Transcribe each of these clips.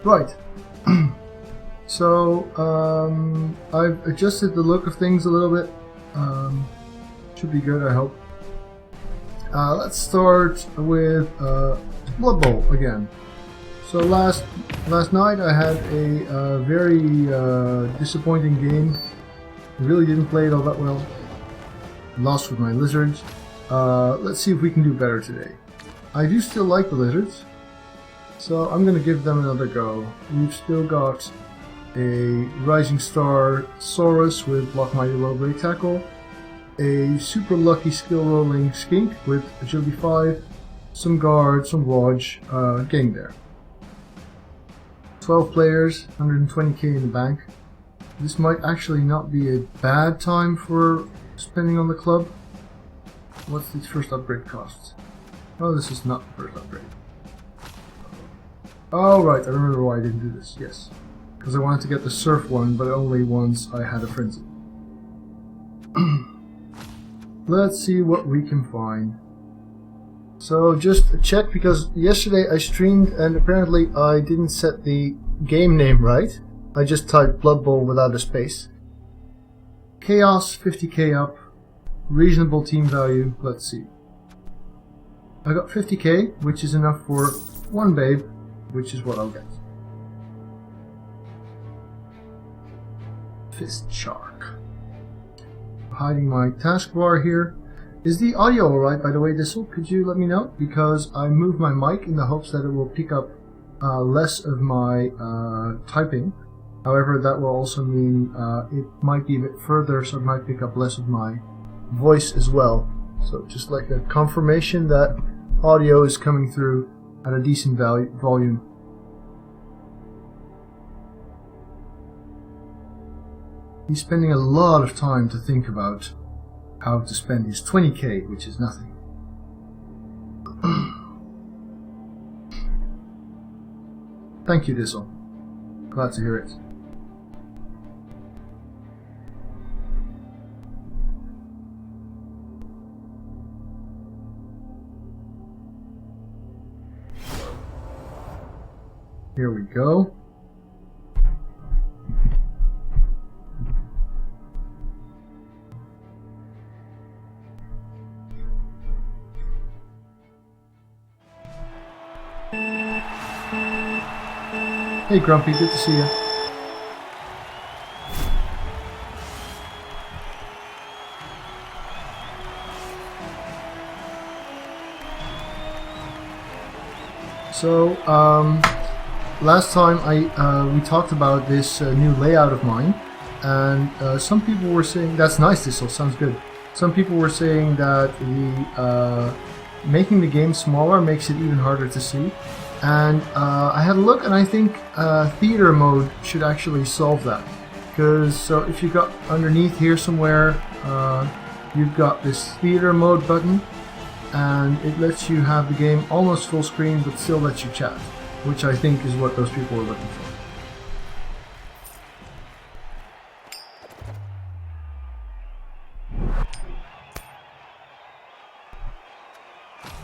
Right. So, I've adjusted the look of things a little bit. Should be good, I hope. Let's start with Blood Bowl again. So last night I had a very disappointing game. I really didn't play it all that well. Lost with my lizards. Let's see if we can do better today. I do still like the lizards, so I'm going to give them another go. We've still got a Rising Star Saurus with Block Mighty Low Break Tackle, a super lucky skill rolling Skink with Agility 5, some Guard, some Wodge, getting there. 12 players, 120k in the bank. This might actually not be a bad time for spending on the club. What's the first upgrade cost? Oh, this is not the first upgrade. Oh right, I remember why I didn't do this, yes. Because I wanted to get the Surf one, but only once I had a Frenzy. Let's see what we can find. So just a check, because yesterday I streamed and apparently I didn't set the game name right. I just typed Blood Bowl without a space. Chaos, 50k up. Reasonable team value, let's see. I got 50k, which is enough for one babe, which is what I'll get. Fist Shark. Hiding my taskbar here. Is the audio alright, by the way, Dissel? Could you let me know? Because I moved my mic in the hopes that it will pick up less of my typing. However, that will also mean it might be a bit further, so it might pick up less of my voice as well. So just like a confirmation that audio is coming through at a decent volume. He's spending a lot of time to think about how to spend his 20k, which is nothing. Thank you, Dissel. Glad to hear it. Here we go. Hey Grumpy, good to see you. So, last time we talked about this new layout of mine, and some people were saying that's nice. This all sounds good. Some people were saying that the making the game smaller makes it even harder to see. And I had a look, and I think theater mode should actually solve that. Because so if you got underneath here somewhere, you've got this theater mode button, and it lets you have the game almost full screen, but still lets you chat, which I think is what those people were looking for.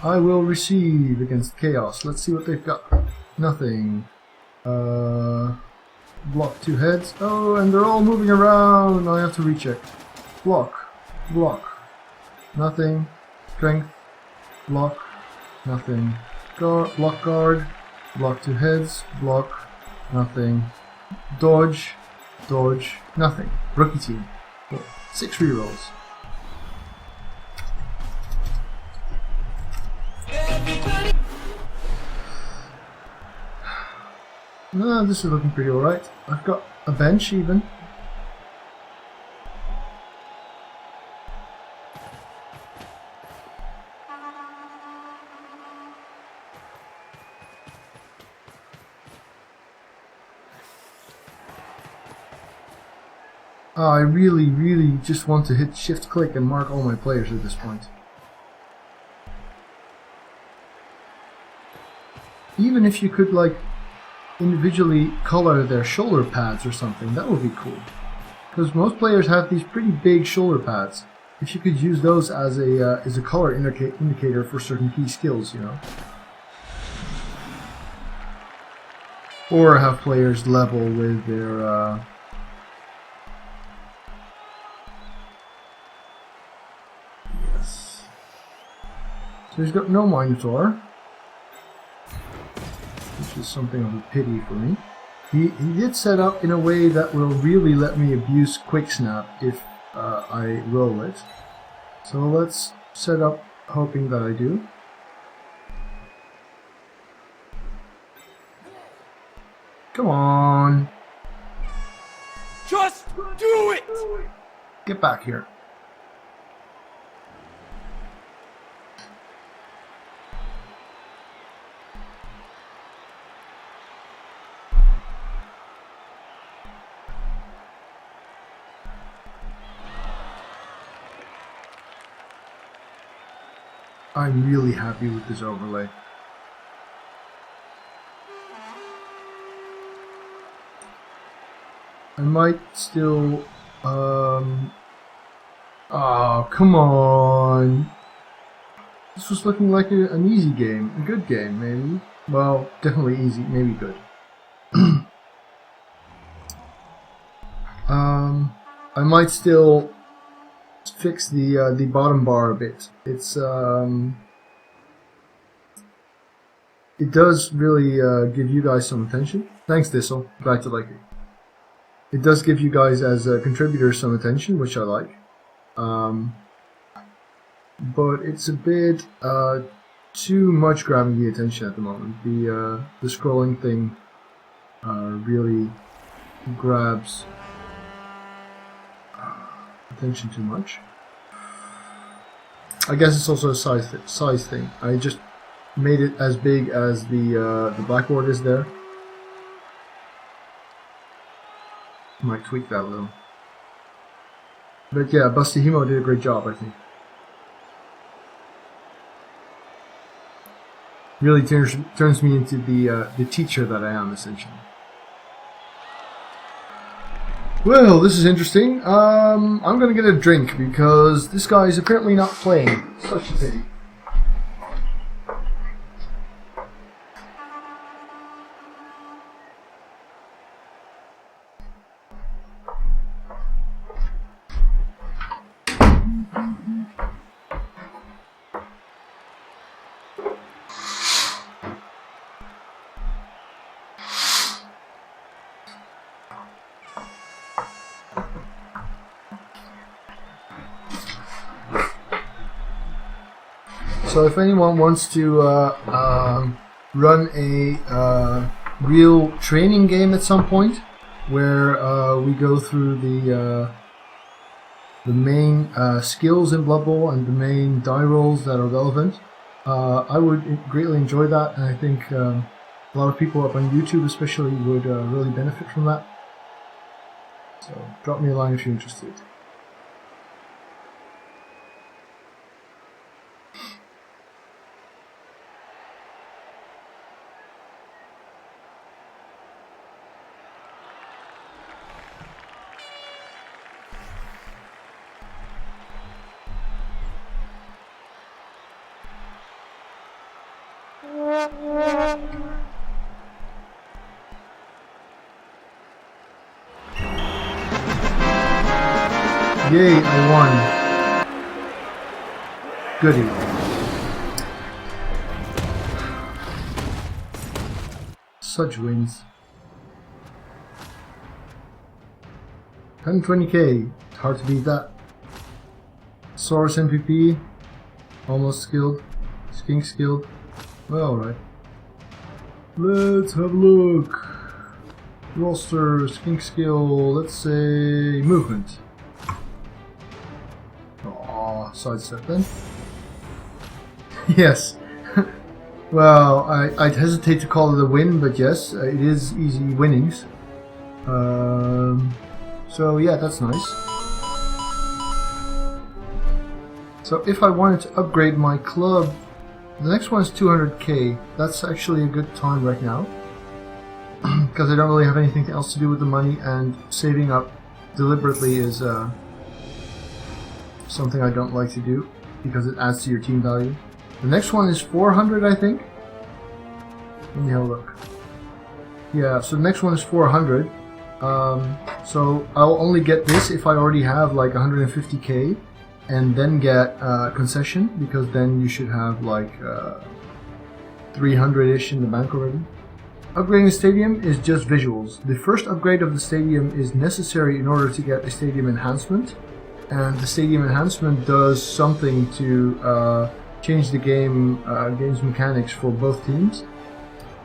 I will receive against Chaos. Let's see what they've got. Nothing. Block 2 heads. Oh, and they're all moving around. I have to recheck. Block. Block. Nothing. Strength. Block. Nothing. Guard. Block guard. Block 2 heads. Block. Nothing. Dodge. Dodge. Nothing. Rookie team. 6 rerolls. No, this is looking pretty alright. I've got a bench even. I really just want to hit shift click and mark all my players at this point. Even if you could like individually color their shoulder pads or something, that would be cool. Because most players have these pretty big shoulder pads. If you could use those as a color indicator for certain key skills, you know. or have players level with their yes. So he's got no Minotaur, which is something of a pity for me. He did set up in a way that will really let me abuse Quick Snap if I roll it. So let's set up hoping that I do. Come on. Just do it! Get back here. I'm really happy with this overlay. I might still, oh, come on. This was looking like an easy game, a good game, maybe. Well, definitely easy, maybe good. I might still fix the bottom bar a bit. It's it does really give you guys some attention. Thanks, Thistle. Glad to like it. It does give you guys as contributors some attention, which I like. But it's a bit too much grabbing the attention at the moment. The scrolling thing really grabs attention too much. I guess it's also a size thing. I just made it as big as the blackboard is there. Might tweak that a little. But yeah, Busty Hemo did a great job, I think. Really turns me into the teacher that I am, essentially. Well, this is interesting. I'm gonna get a drink because this guy is apparently not playing. Such a pity. So if anyone wants to run a real training game at some point, where we go through the main skills in Blood Bowl and the main die rolls that are relevant, I would greatly enjoy that, and I think a lot of people up on YouTube especially would really benefit from that. So drop me a line if you're interested. Yay, I won. Goody. Such wins. 120k. Hard to beat that. Source MVP. Almost skilled. Skink skilled. Well, alright. Let's have a look. Roster, skink skill, let's say movement. Aww, sidestep then. Yes. Well, I'd hesitate to call it a win, but yes, it is easy winnings. So yeah, that's nice. So if I wanted to upgrade my club, the next one is 200k. That's actually a good time right now. Because I don't really have anything else to do with the money, and saving up deliberately is something I don't like to do because it adds to your team value. The next one is 400, I think. Let me have a look. Yeah, so the next one is 400. So I'll only get this if I already have like 150k, and then get concession, because then you should have like 300-ish in the bank already. Upgrading the stadium is just visuals. The first upgrade of the stadium is necessary in order to get a stadium enhancement, and the stadium enhancement does something to change the game's mechanics for both teams.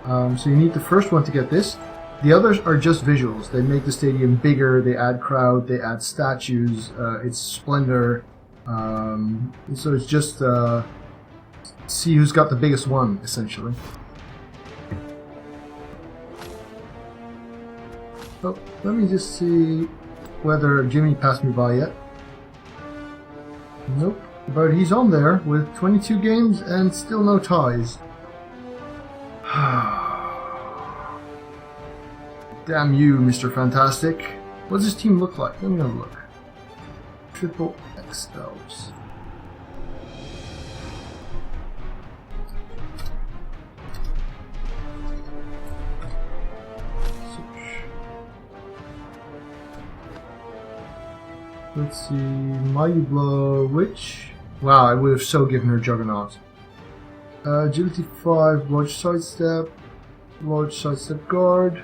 So you need the first one to get this. The others are just visuals. They make the stadium bigger, they add crowd, they add statues, its splendor. So it's just see who's got the biggest one, essentially. Oh, let me just see whether Jimmy passed me by yet. Nope, but he's on there with 22 games and still no ties. Damn you, Mr. Fantastic. What does this team look like? Let me have a look. Triple X elves. Let's see, Mighty Blow, Witch. Wow, I would have so given her Juggernaut. Agility 5, Blodge Sidestep, Blodge Sidestep Guard,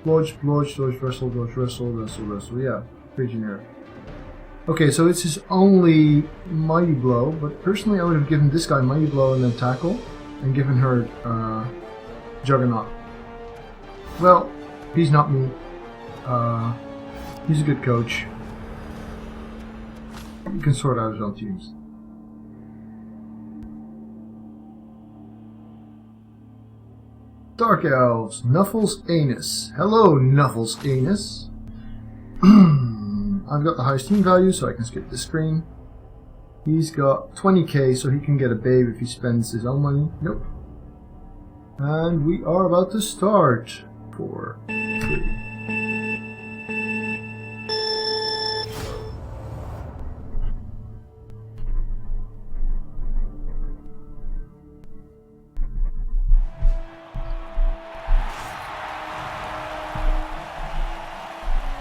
Blodge, Blodge, Dodge Wrestle, Dodge Wrestle, Wrestle, Wrestle, yeah, pretty generic. Okay, so it's his only Mighty Blow, but personally I would have given this guy Mighty Blow and then Tackle, and given her Juggernaut. Well, he's not me. He's a good coach. You can sort out his own teams. Dark Elves, Nuffles Anus. Hello, Nuffles Anus. I've got the highest team value, so I can skip this screen. He's got 20k, so he can get a babe if he spends his own money. Nope. And we are about to start. 4, 3.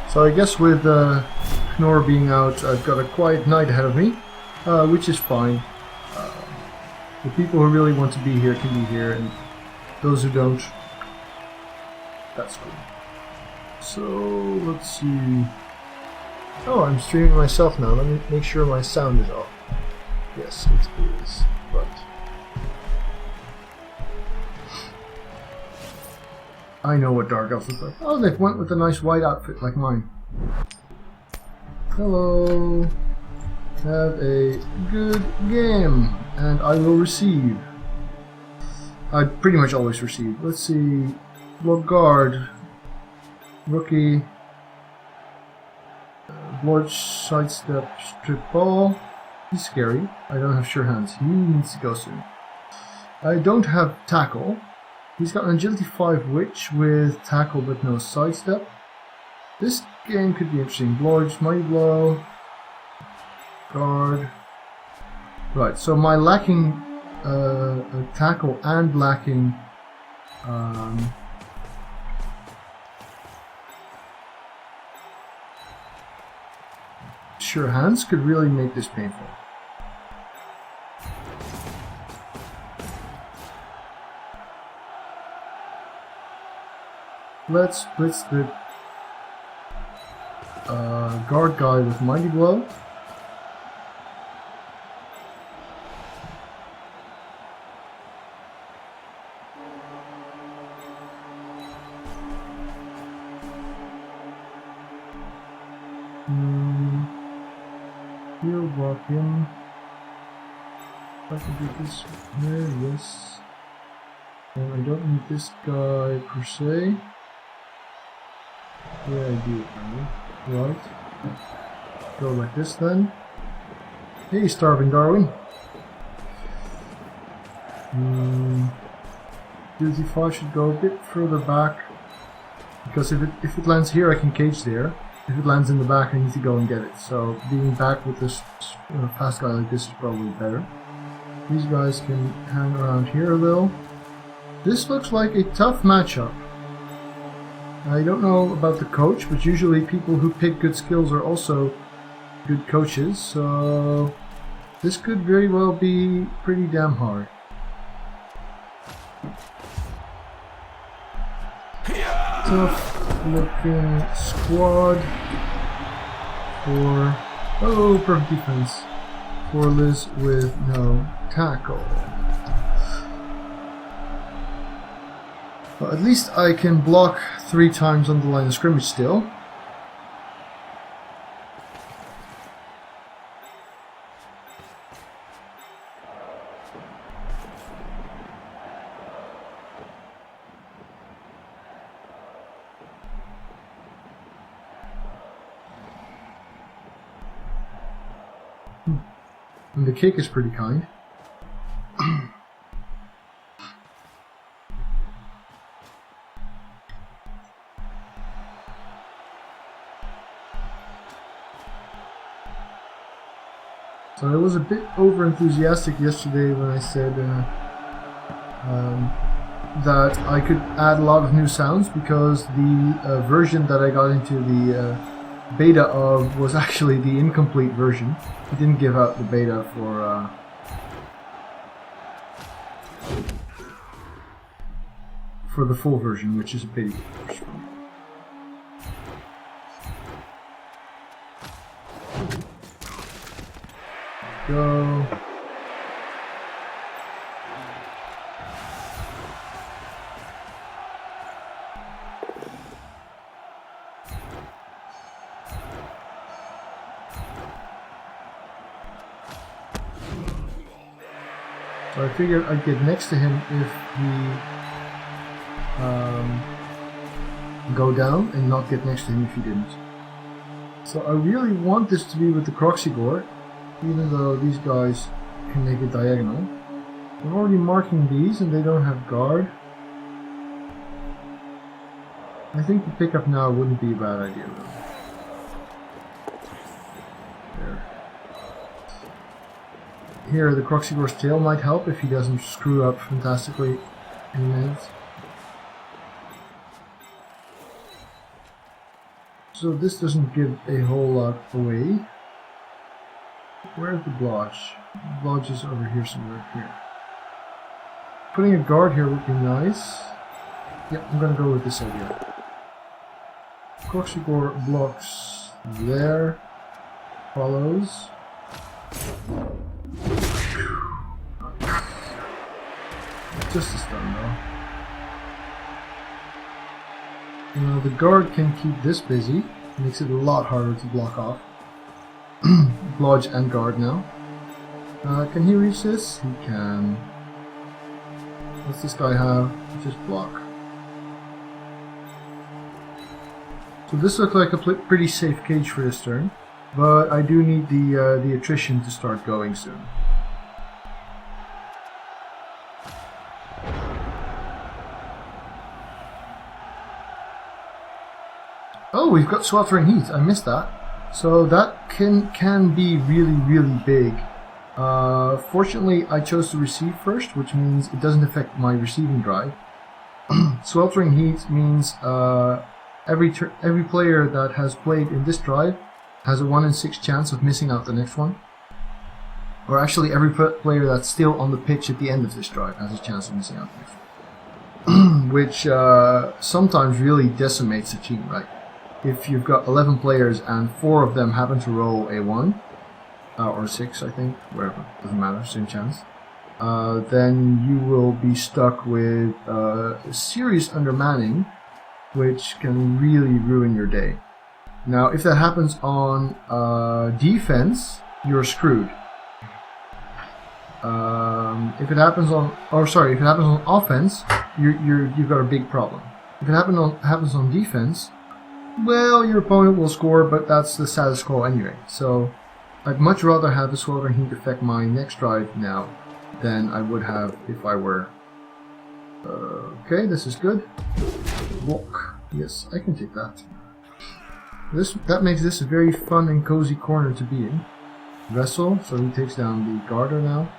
So I guess with Knorr being out, I've got a quiet night ahead of me, which is fine. The people who really want to be here can be here, and those who don't, that's cool. So, let's see. Oh, I'm streaming myself now. Let me make sure my sound is off. Yes, it is. Right. I know what Dark Elves look like. Oh, they went with a nice white outfit like mine. Hello. Have a good game. And I will receive. I pretty much always receive. Let's see. Blood Guard. Rookie. Blodge Sidestep Strip Ball. He's scary. I don't have Sure Hands. He needs to go soon. I don't have Tackle. He's got an Agility 5 Witch with Tackle but no Sidestep. This game could be interesting. Blodge, Mighty Blow, Guard. Right, so my lacking Tackle and lacking Sure Hands could really make this painful. Let's blitz the guard guy with Mighty Blow. He'll walk in. If I can do this here, yes. And I don't need this guy per se. Yeah, I do. Right. Go like this then. Hey, Starving Darwin. Duty 5 should go a bit further back, because if it lands here, I can cage there. If it lands in the back, I need to go and get it. So being back with this fast guy like this is probably better. These guys can hang around here a little. This looks like a tough matchup. I don't know about the coach, but usually people who pick good skills are also good coaches, so this could very well be pretty damn hard. Tough looking squad for, oh, perfect defense for Liz with no tackle. Well, at least I can block 3 times on the line of scrimmage still. And the kick is pretty kind. So I was a bit over enthusiastic yesterday when I said that I could add a lot of new sounds, because the version that I got into the beta of was actually the incomplete version. It didn't give out the beta for the full version, which is a big version. Go. So I figured I'd get next to him if he go down, and not get next to him if he didn't. So I really want this to be with the Croxigore, even though these guys can make it diagonal. I'm already marking these and they don't have guard. I think the pickup now wouldn't be a bad idea though. There. Here the Croxigore's tail might help if he doesn't screw up fantastically in a minute. So this doesn't give a whole lot away. Where's the blodge? The blodge is over here somewhere. Here. Putting a guard here would be nice. Yep, I'm gonna go with this idea. Croxigore blocks there. Follows. Just a stun though. Now the guard can keep this busy. Makes it a lot harder to block off. Blodge and guard now. Can he reach this? He can. What's this guy have? Just block. So this looks like a pretty safe cage for this turn, but I do need the attrition to start going soon. Oh, we've got sweltering heat. I missed that. So that can be really big. Fortunately, I chose to receive first, which means it doesn't affect my receiving drive. Sweltering heat means every player that has played in this drive has a 1 in 6 chance of missing out the next one. Or actually, every player that's still on the pitch at the end of this drive has a chance of missing out the next one. Which sometimes really decimates a team, right? If you've got 11 players and 4 of them happen to roll a 1, or 6 I think, wherever, doesn't matter, same chance, then you will be stuck with serious undermanning, which can really ruin your day. Now if that happens on defense, you're screwed. If it happens on offense, you've got a big problem. If it happens on defense, well, your opponent will score, but that's the status quo anyway. So I'd much rather have the sweltering heat affect my next drive now than I would have if I were. Okay, this is good. Walk. Yes, I can take that. That makes this a very fun and cozy corner to be in. Wrestle, so he takes down the Garter now.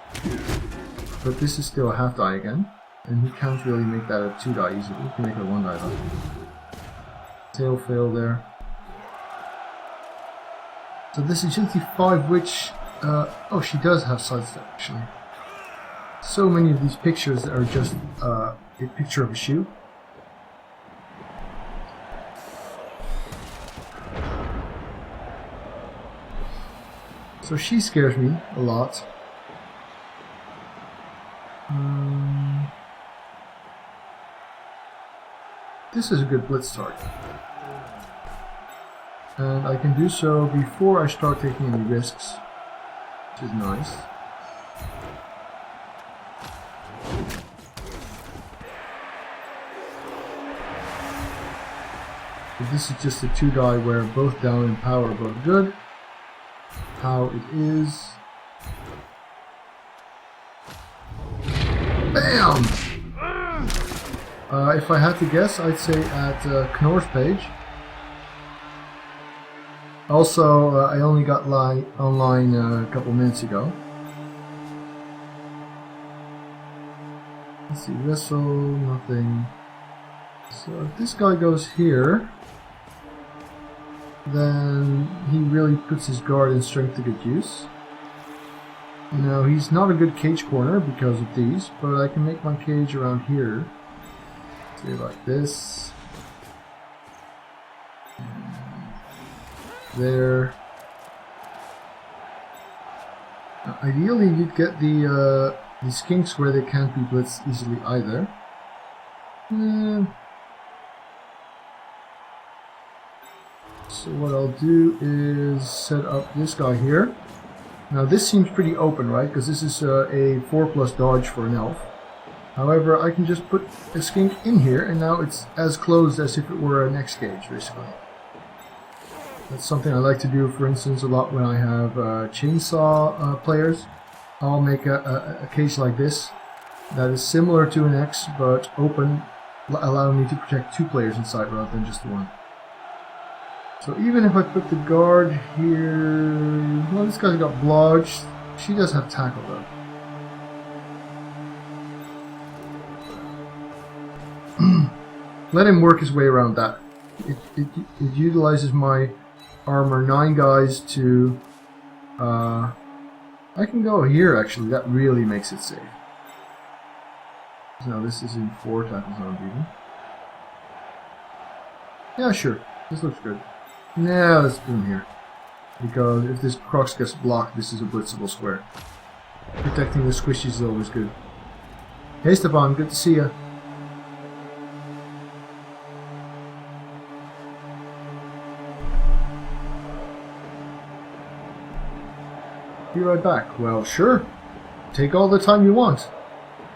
But this is still a half die again. And he can't really make that a 2 die easily. He can make it a 1 die though. Tail fail there. So this agility 5, which oh, she does have sidestep actually. So many of these pictures that are just a picture of a shoe. So she scares me a lot. This is a good blitz target. And I can do so before I start taking any risks, which is nice. But this is just a 2-die where both down and power are both good. How it is. BAM! If I had to guess, I'd say at Knorr's page. Also, I only got online a couple minutes ago. Let's see, wrestle, nothing. So if this guy goes here, then he really puts his guard and strength to good use. Now, he's not a good cage corner because of these, but I can make my cage around here. Say like this. There. Now, ideally, you'd get the skinks where they can't be blitzed easily either. So what I'll do is set up this guy here. Now this seems pretty open, right? Because this is a 4+ dodge for an elf. However, I can just put a skink in here, and now it's as closed as if it were an X cage, basically. That's something I like to do, for instance, a lot when I have chainsaw players. I'll make a cage like this that is similar to an X, but open, allowing me to protect 2 players inside rather than just 1. So even if I put the guard here... Well, this guy's got blodge. She does have tackle, though. Let him work his way around that. It utilizes my armor 9 guys to... I can go here, actually. That really makes it safe. Now this is in 4 tackle zones even. Yeah, sure. This looks good. Nah, let's put him here. Because if this Crocs gets blocked, this is a blitzable square. Protecting the squishies is always good. Hey Stefan, good to see ya. Be right back. Well, sure. Take all the time you want.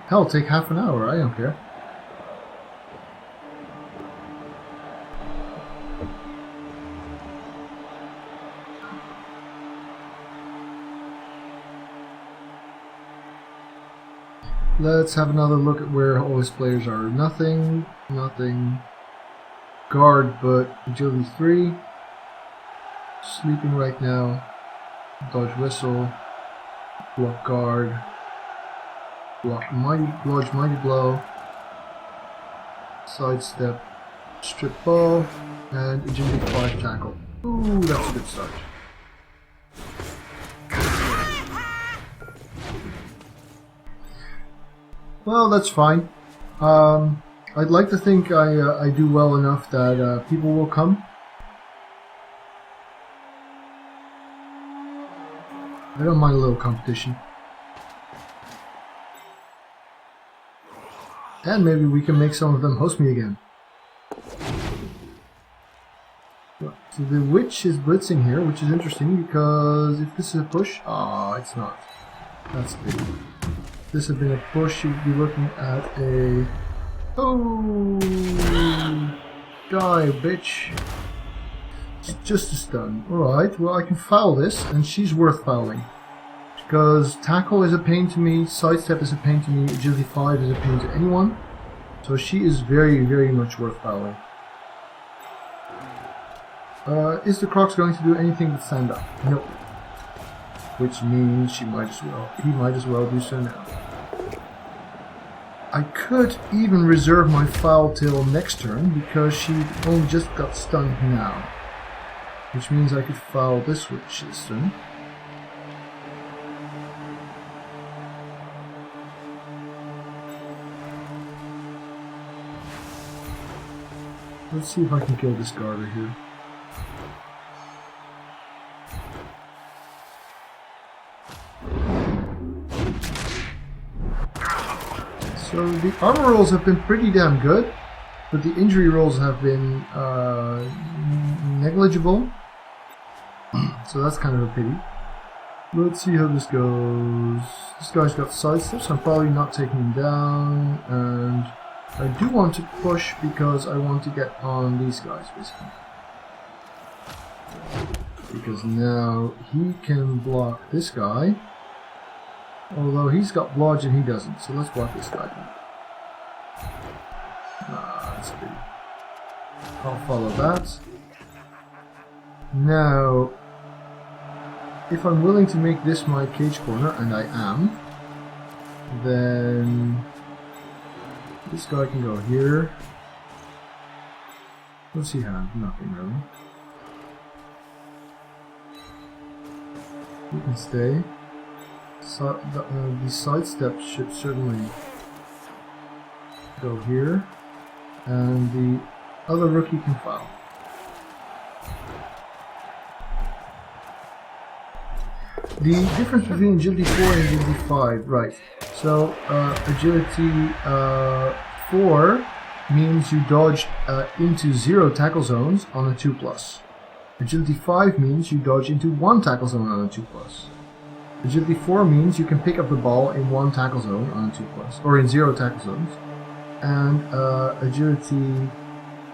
Hell, take half an hour. I don't care. Let's have another look at where all his players are. Nothing, nothing. Guard, but agility 3. Sleeping right now. Dodge whistle. Block guard. Block mighty, dodge mighty blow. Sidestep. Strip ball. And agility 5 tackle. Ooh, that's a good start. Well, that's fine. I'd like to think I do well enough that people will come. I don't mind a little competition. And maybe we can make some of them host me again. So the witch is blitzing here, which is interesting because if this is a push... Ah, it's not. That's big. If this had been a push, you'd be looking at a... Oh! Die, bitch. It's just a stun. Alright, well I can foul this, and she's worth fouling. Because tackle is a pain to me, sidestep is a pain to me, agility 5 is a pain to anyone. So she is very, very much worth fouling. Is the Crocs going to do anything but stand up? Nope. Which means he might as well do so now. I could even reserve my foul till next turn because she only just got stunned now. Which means I could foul this witch this turn. Let's see if I can kill this garter here. So the armor rolls have been pretty damn good, but the injury rolls have been negligible. So that's kind of a pity. Let's see how this goes. This guy's got sidestep, so I'm probably not taking him down, and I do want to push because I want to get on these guys, basically. Because now he can block this guy. Although he's got blodge and he doesn't, so let's block this guy then. Ah, that's a pity. I'll follow that. Now, if I'm willing to make this my cage corner, and I am, then this guy can go here. What's he have? Nothing really. He can stay. So, the side steps should certainly go here, and the other rookie can foul. The difference between agility 4 and agility 5, right? So agility 4 means you dodge into 0 tackle zones on a 2+. Agility 5 means you dodge into 1 tackle zone on a 2+. Agility 4 means you can pick up the ball in 1 tackle zone on a 2+, or in 0 tackle zones. And agility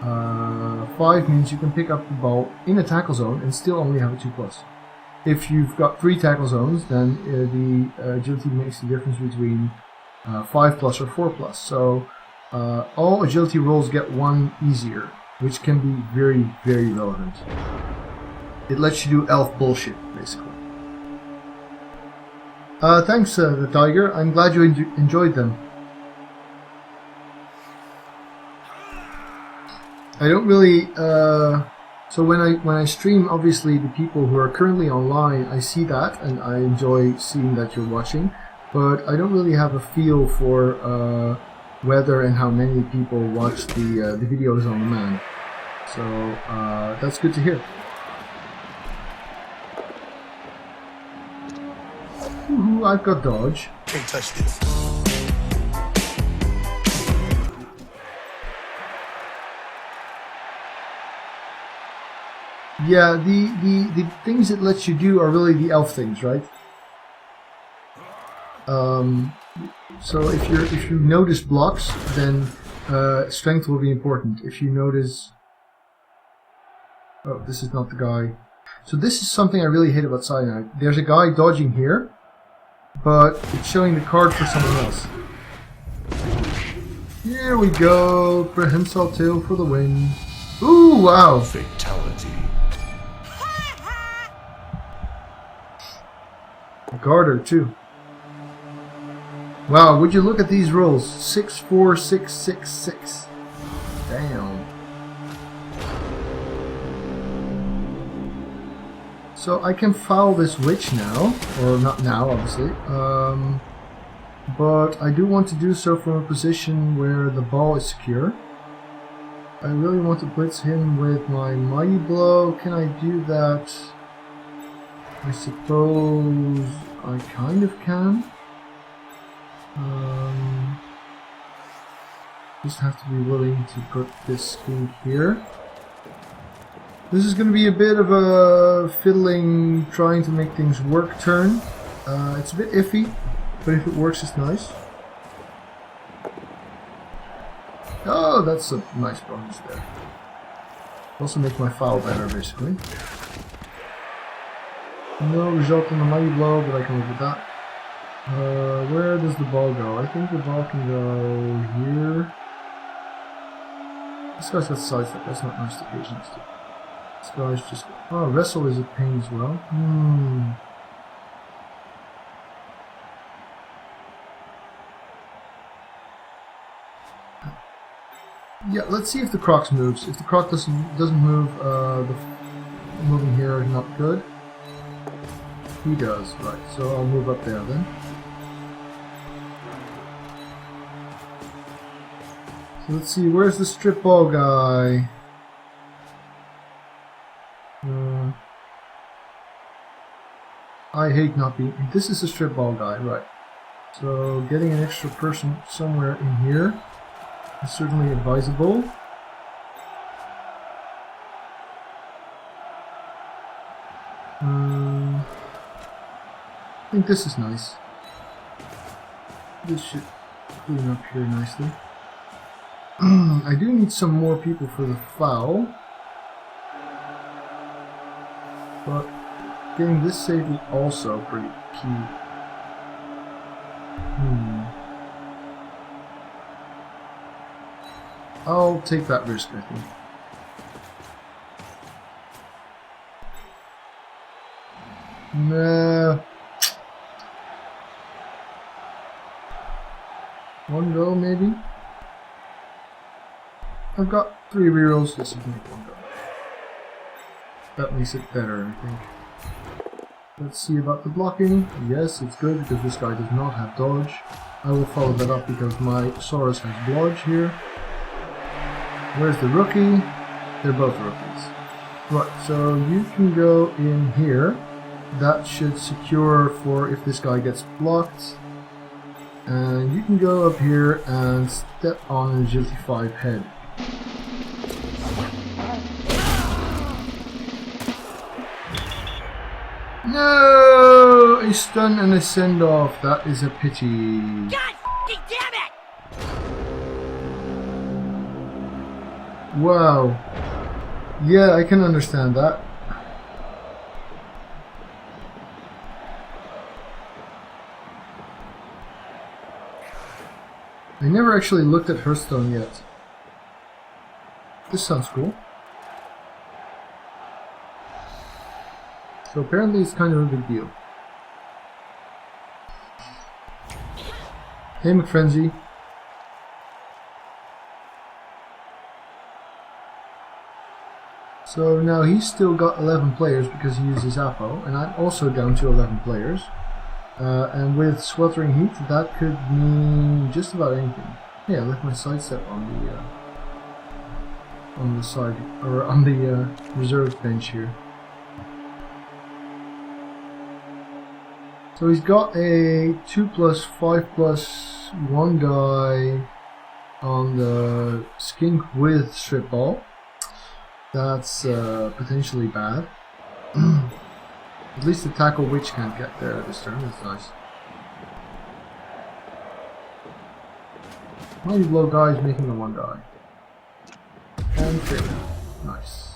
5 means you can pick up the ball in a tackle zone and still only have a 2+. If you've got 3 tackle zones, then the agility makes the difference between 5+ or 4+. So all agility rolls get 1 easier, which can be very, very relevant. It lets you do elf bullshit, basically. Thanks, the Tiger. I'm glad you enjoyed them. I don't really. So when I stream, obviously the people who are currently online, I see that and I enjoy seeing that you're watching. But I don't really have a feel for whether and how many people watch the videos on demand. So that's good to hear. Ooh, I've got dodge. Can't touch this. Yeah, the things it lets you do are really the elf things, right? So if you notice blocks, then strength will be important. If you notice, oh, this is not the guy. So this is something I really hate about Cyanide. There's a guy dodging here, but it's showing the card for someone else. Here we go, prehensile tail for the win. Ooh, wow! Fatality. Garter too. Wow, would you look at these rolls? 6, 4, 6, 6, 6. Damn. So I can foul this witch now, or not now, obviously. But I do want to do so from a position where the ball is secure. I really want to blitz him with my mighty blow. Can I do that? I suppose I kind of can. Just have to be willing to put this skink here. This is going to be a bit of a fiddling, trying to make things work turn. It's a bit iffy, but if it works, it's nice. Oh, that's a nice bonus there. Also make my foul better, basically. No result on the mighty blow, but I can live with that. Where does the ball go? I think the ball can go here. This guy's got sidestep, that's not nice to cage next to. This guy's just... Oh, wrestle is a pain as well. Yeah, let's see if the Croc moves. If the Croc doesn't move, the moving here is not good. He does, right? So I'll move up there then. So let's see, where's the strip ball guy? I hate not being. This is the strip ball guy, right? So getting an extra person somewhere in here is certainly advisable. I think this is nice. This should clean up here nicely. I do need some more people for the foul, but getting this saved is also pretty key. I'll take that risk, I think. Nah. One go, maybe? I've got 3 rerolls. This is make one go. That makes it better, I think. Let's see about the blocking. Yes, it's good because this guy does not have dodge. I will follow that up because my Saurus has dodge here. Where's the rookie? They're both rookies. Right, so you can go in here. That should secure for if this guy gets blocked. And you can go up here and step on an agility 5 head. No! A stun and a send off. That is a pity. God damn it! Wow. Yeah, I can understand that. I never actually looked at Hearthstone yet. This sounds cool. So apparently it's kind of a big deal. Hey McFrenzy. So now he's still got 11 players because he uses Apo, and I'm also down to 11 players. And with Sweltering Heat, that could mean just about anything. Yeah, I left my sidestep on the side, or on the reserve bench here. So he's got a 2+5+1 guy on the Skink with Strip Ball. That's potentially bad. At least the Tackle Witch can't get there this turn, that's nice. Mighty Blow guy is making a 1 die. And fail. Nice.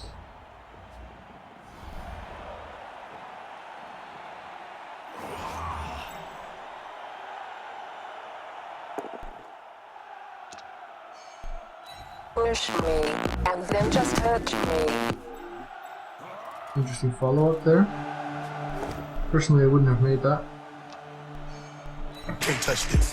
Push me, and then just hurt me. Interesting follow-up there. Personally, I wouldn't have made that. Can't touch this.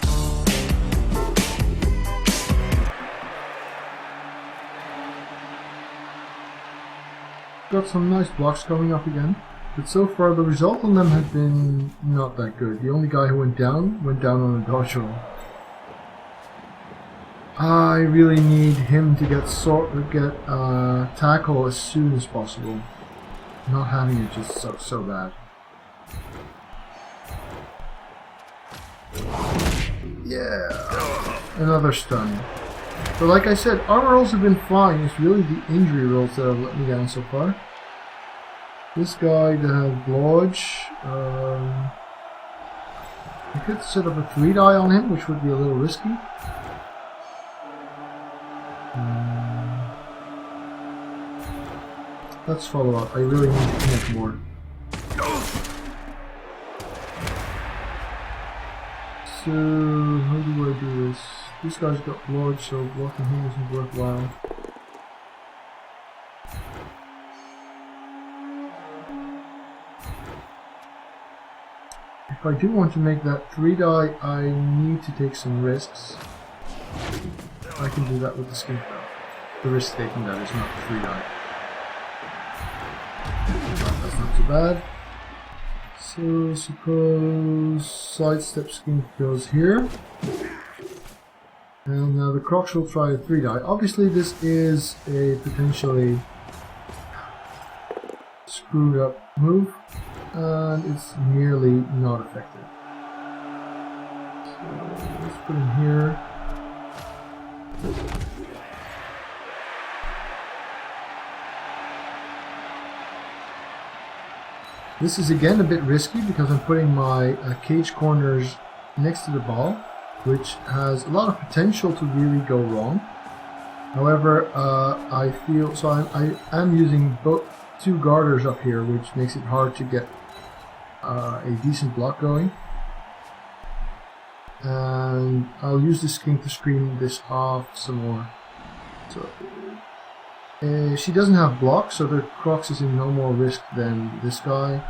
Got some nice blocks coming up again, but so far the result on them has been not that good. The only guy who went down on a dodge roll. I really need him to get tackle as soon as possible. Not having it just so bad. Yeah, another stun. But like I said, armor rolls have been fine. It's really the injury rolls that have let me down so far. This guy that has Blodge, I could set up a 3-die on him, which would be a little risky. Let's follow up. I really need to connect more. So, how do I do this? This guy's got Lodge, so blocking him isn't worthwhile. If I do want to make that 3-die, I need to take some risks. I can do that with the Skink though. the risk taking that is not the 3 die. That's not too bad. So suppose sidestep skink goes here. And now the crocs will try a 3 die. Obviously this is a potentially screwed up move, and it's nearly not effective. So let's put him here. This is again a bit risky because I'm putting my cage corners next to the ball, which has a lot of potential to really go wrong. However, I feel so I am using both 2 garters up here, which makes it hard to get a decent block going. And I'll use the skink to screen this off some more. So she doesn't have blocks, so the crocs is in no more risk than this guy.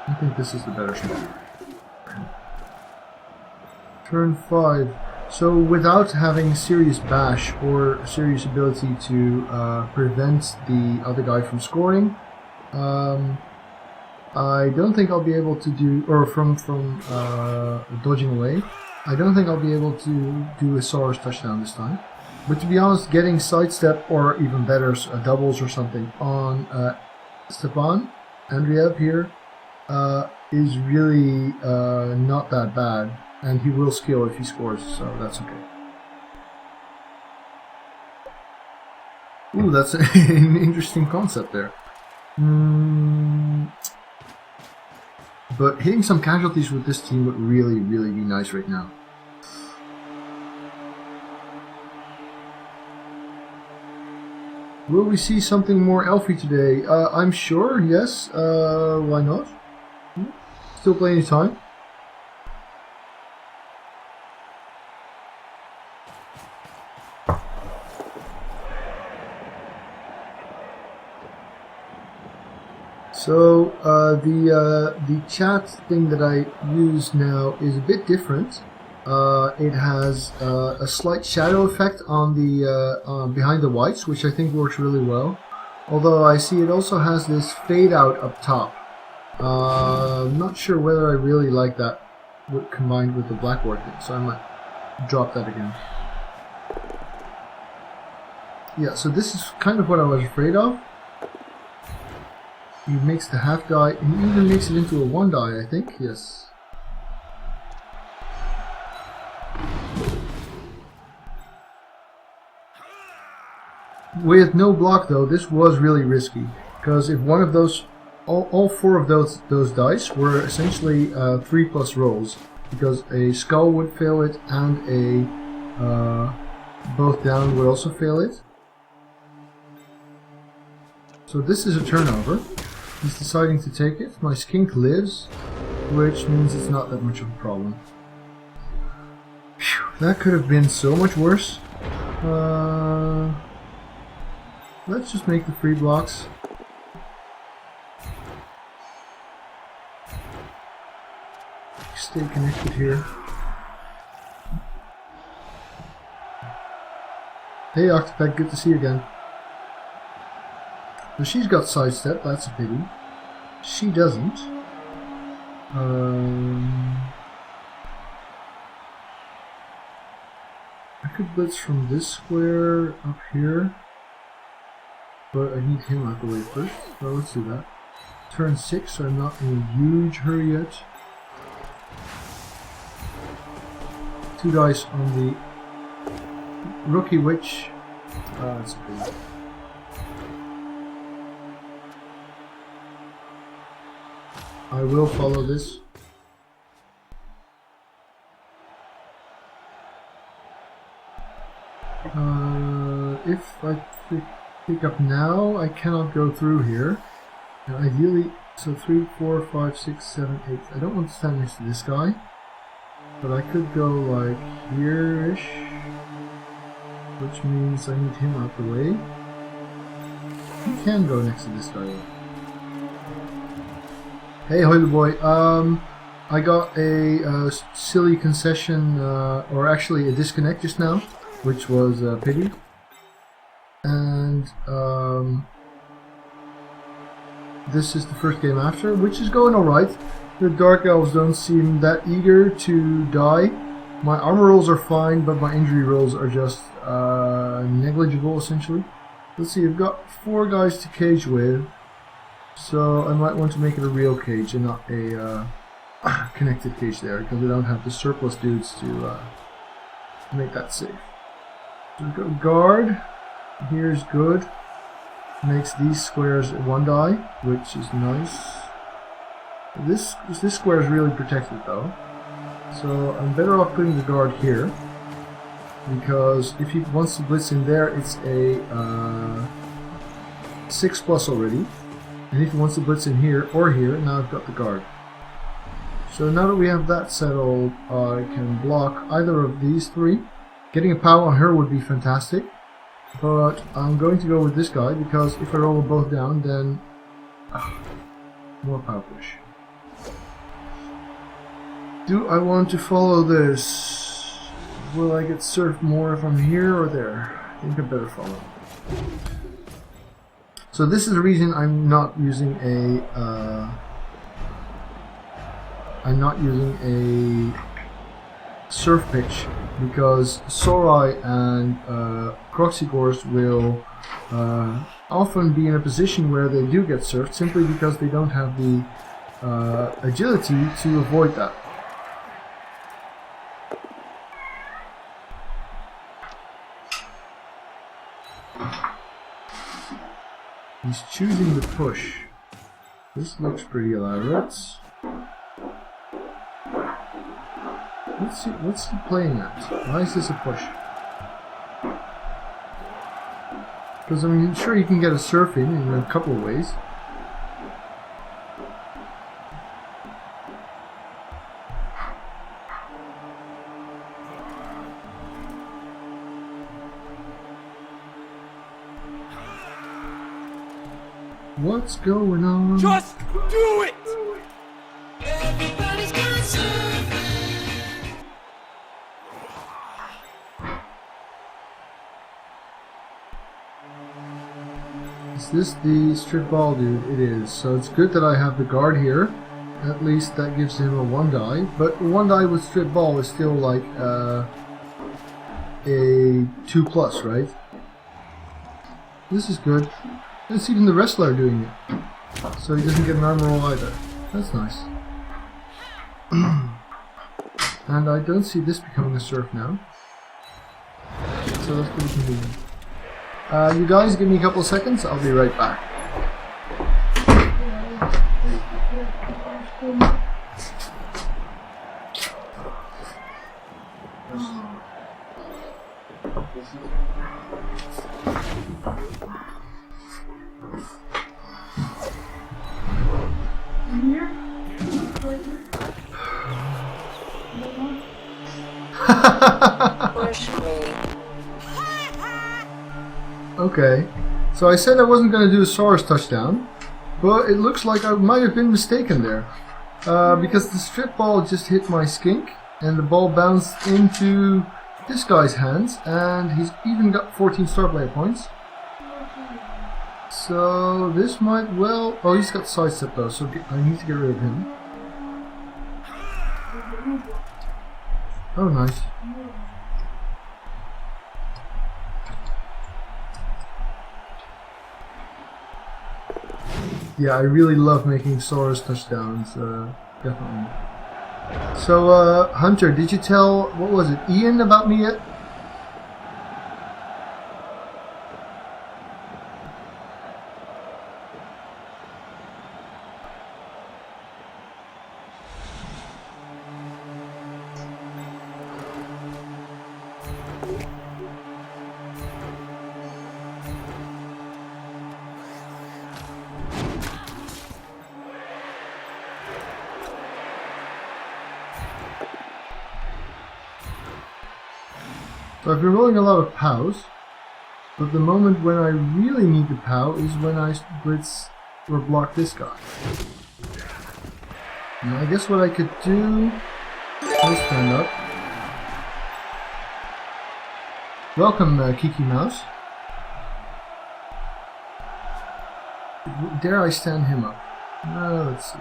I think this is the better spot. Turn 5. So without having serious bash or serious ability to prevent the other guy from scoring, I don't think I'll be able to do, or from dodging away, I don't think I'll be able to do a Saurus touchdown this time. But to be honest, getting sidestep or even better doubles or something on Stepan Andreev here is really not that bad, and he will skill if he scores, so that's okay. Ooh, that's an interesting concept there. But hitting some casualties with this team would really, really be nice right now. Will we see something more elfy today? I'm sure, yes. Why not? Still plenty of time. So the chat thing that I use now is a bit different. It has a slight shadow effect on the behind the whites, which I think works really well. Although I see it also has this fade out up top. I'm not sure whether I really like that combined with the blackboard thing, so I might drop that again. Yeah, so this is kind of what I was afraid of. He makes the half die, and he even makes it into a 1 die, I think. Yes. With no block though, this was really risky, because if one of those, all 4 of those dice were essentially 3+ rolls, because a skull would fail it and a both down would also fail it. So this is a turnover. He's deciding to take it. My skink lives, which means it's not that much of a problem. Phew, that could have been so much worse. Let's just make the free blocks. Stay connected here. Hey Octopet, good to see you again. So she's got sidestep, that's a pity. She doesn't. I could blitz from this square up here, but I need him out the way first, so let's do that. Turn 6, so I'm not in a huge hurry yet. 2 dice on the rookie witch. That's a pity. I will follow this. If I pick up now, I cannot go through here. Now ideally, so 3, 4, 5, 6, 7, 8. I don't want to stand next to this guy, but I could go like here-ish, which means I need him out the way. He can go next to this guy. Hey, Hoyle boy. I got a silly concession, or actually a disconnect just now, which was a pity. And this is the first game after, which is going alright. The Dark Elves don't seem that eager to die. My armor rolls are fine, but my injury rolls are just negligible, essentially. Let's see, I've got 4 guys to cage with, so I might want to make it a real cage and not a connected cage there, because we don't have the surplus dudes to make that safe. So we've got guard. Here's good. Makes these squares 1 die, which is nice. This square is really protected though, so I'm better off putting the guard here, because if he wants to blitz in there, it's a 6+ already, and if he wants to blitz in here or here, now I've got the guard. So now that we have that settled, I can block either of these 3. Getting a POW on her would be fantastic, but I'm going to go with this guy, because if I roll them both down, then more POW push. Do I want to follow this? Will I get surfed more if I'm here or there? I think I better follow. So this is the reason I'm not using a surf pitch, because Sorai and Croxigors will often be in a position where they do get surfed simply because they don't have the agility to avoid that. He's choosing the push. This looks pretty elaborate. What's he playing at? Why is this a push? Because I mean, sure, you can get a surf in a couple of ways. What's going on? Just do it! Everybody's gonna surf. Is this the strip ball dude? It is. So it's good that I have the guard here. At least that gives him a 1 die. But 1 die with strip ball is still like a 2+, right? This is good. It's even the wrestler doing it. So he doesn't get an armor roll either. That's nice. And I don't see this becoming a surf now. So that's pretty convenient. You guys give me a couple of seconds, I'll be right back. Push me. Okay, so I said I wasn't going to do a Saurus touchdown, but it looks like I might have been mistaken there. Because the strip ball just hit my skink, and the ball bounced into this guy's hands, and he's even got 14 star player points. So this might well... Oh, he's got sidestep though, so I need to get rid of him. Oh, nice. Yeah, I really love making Saurus touchdowns, definitely. So, Hunter, did you tell, what was it, Ian about me yet? So I've been rolling a lot of POWs, but the moment when I really need the POW is when I blitz or block this guy. I guess what I could do is stand up. Welcome, Kiki Mouse. Dare I stand him up? Let's see.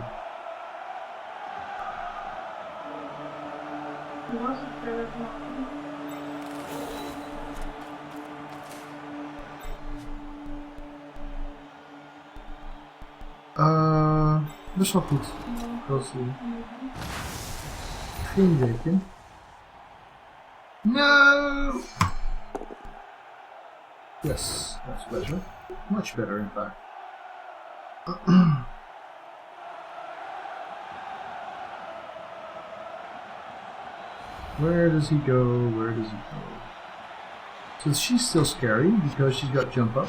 Best wel goed. Dat zie je. Geen idee, Kim. No! Yes, that's better. Much better, in fact. Where does he go? Where does he go? So she's still scary because she's got jump up.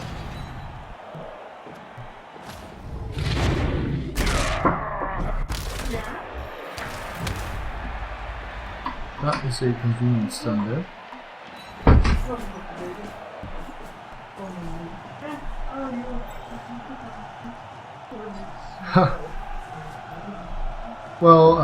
That is a convenient stun there. Well,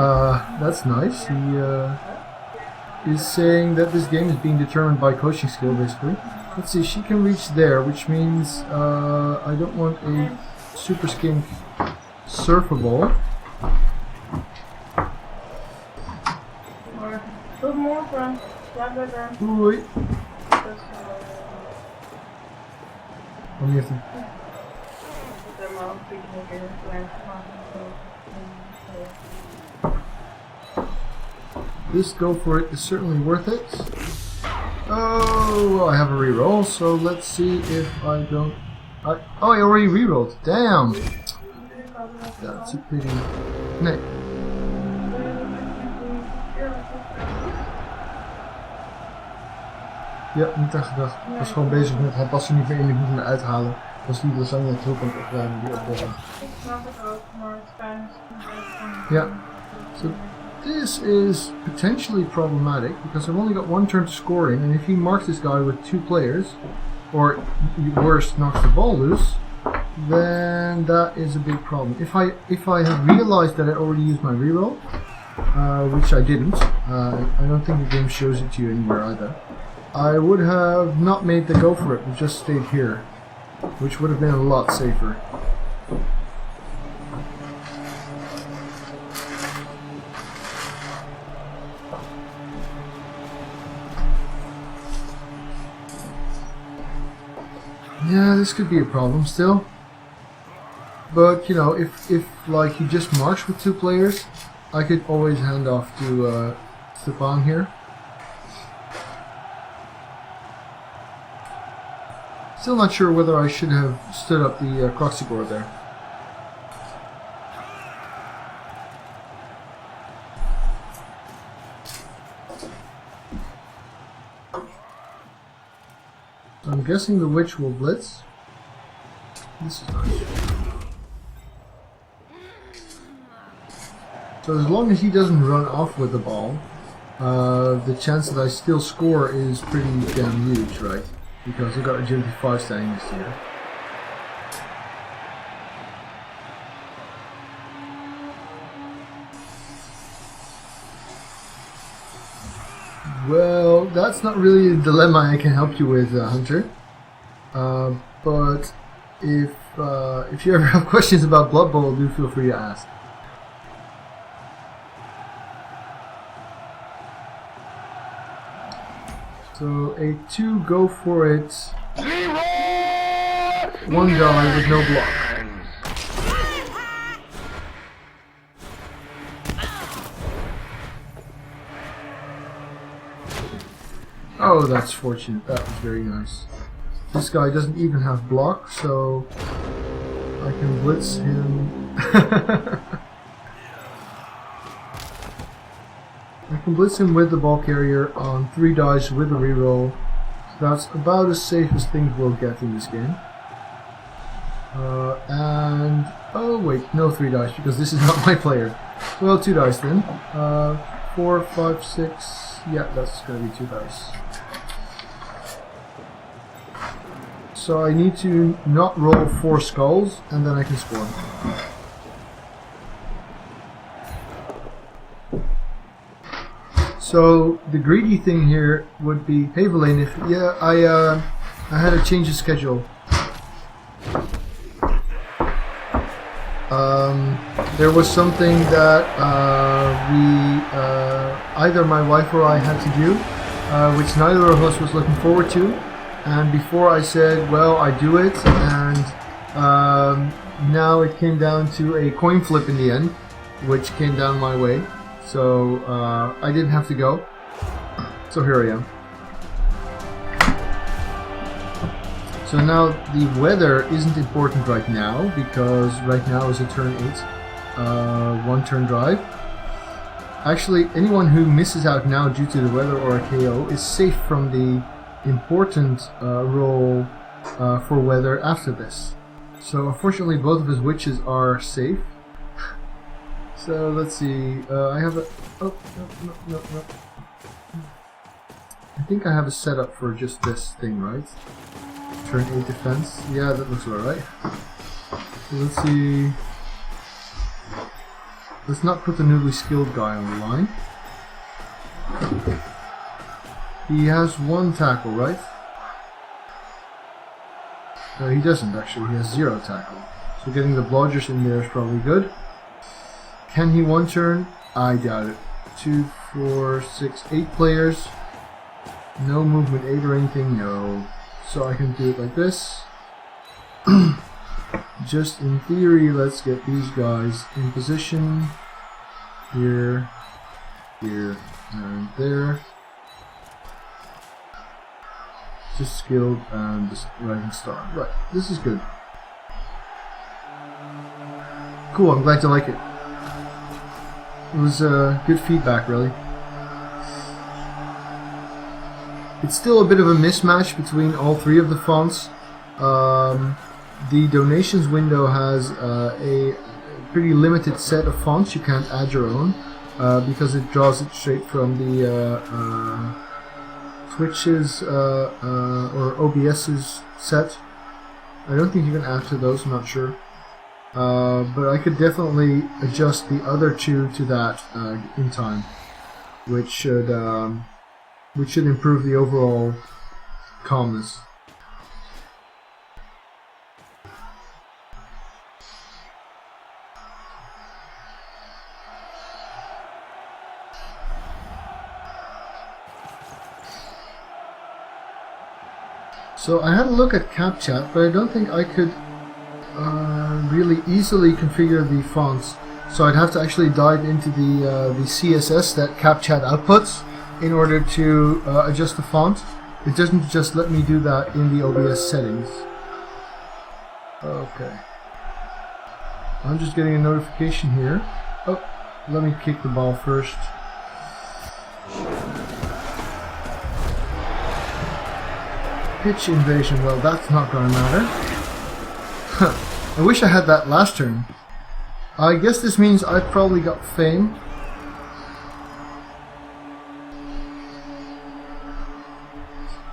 that's nice. He is saying that this game is being determined by coaching skill, basically. Let's see, she can reach there, which means I don't want a super skink surfer ball. Goedemorgen. Ja, beter. Doei. Oh, die heeft hem. This go for it is certainly worth it. Oh, well, I have a reroll, so let's see if I don't. Oh, I already rerolled. Damn. That's a pity. Nee. Ja, niet aan gedacht. Ik was gewoon bezig met hij past er niet meer in, ik moet hem eruit halen. Ik was die lasagne troep aan het opruimen die opborrelen. Ik snap het ook, maar het is fijn. Yeah. So this is potentially problematic because I've only got one turn to scoring, and if he marks this guy with 2 players, or worse, knocks the ball loose, then that is a big problem. If I had realized that I already used my reroll, which I didn't, I don't think the game shows it to you anywhere either, I would have not made the go for it, but just stayed here, which would have been a lot safer. Yeah, this could be a problem still. But, you know, if like he just marks with 2 players, I could always hand off to Stepan here. Still not sure whether I should have stood up the Croxigore there. So I'm guessing the witch will blitz. This is nice. So as long as he doesn't run off with the ball, the chance that I still score is pretty damn huge, right? Because I've got agility 5 standing next to here. Well, that's not really a dilemma I can help you with, Hunter. But if you ever have questions about Blood Bowl, do feel free to ask. So a 2 go for it. 1 die with no block. Oh, that's fortunate. That was very nice. This guy doesn't even have block, so I can blitz him. I can blitz him with the ball carrier on 3 dice with a reroll. So that's about as safe as things will get in this game. And oh wait, no 3 dice because this is not my player. Well, 2 dice then. 4, 5, 6. Yeah, that's gonna be 2 dice. So I need to not roll 4 skulls and then I can score. So the greedy thing here would be, hey Valane, yeah, I had to change the schedule. There was something that either my wife or I had to do, which neither of us was looking forward to. And before I said, well, I do it, and now it came down to a coin flip in the end, which came down my way. So I didn't have to go. So here I am. So now the weather isn't important right now, because right now is a turn 8, 1 turn drive. Actually, anyone who misses out now due to the weather or a KO is safe from the important roll for weather after this. So unfortunately both of his witches are safe. So let's see, I have a... oh, no. I think I have a setup for just this thing, right? Turn 8 defense. Yeah, that looks alright. So let's see... let's not put the newly skilled guy on the line. He has 1 tackle, right? No, he doesn't actually. He has 0 tackle. So getting the blodgers in there is probably good. Can he 1 turn? I doubt it. 2, 4, 6, 8 players. No movement 8 or anything, no. So I can do it like this. Just in theory, let's get these guys in position. Here, here, and there. Just skilled and just rising star. Right, this is good. Cool, I'm glad you like it. It was good feedback, really. It's still a bit of a mismatch between all 3 of the fonts. The donations window has a pretty limited set of fonts. You can't add your own because it draws it straight from the Twitch's or OBS's set. I don't think you can add to those, I'm not sure. But I could definitely adjust the other 2 to that in time, which should improve the overall calmness. So I had a look at CapChat, but I don't think I could really easily configure the fonts. So I'd have to actually dive into the CSS that CapChat outputs in order to adjust the font. It doesn't just let me do that in the OBS settings. Okay. I'm just getting a notification here. Oh, let me kick the ball first. Pitch invasion, well, that's not gonna matter. I wish I had that last turn. I guess this means I probably got fame.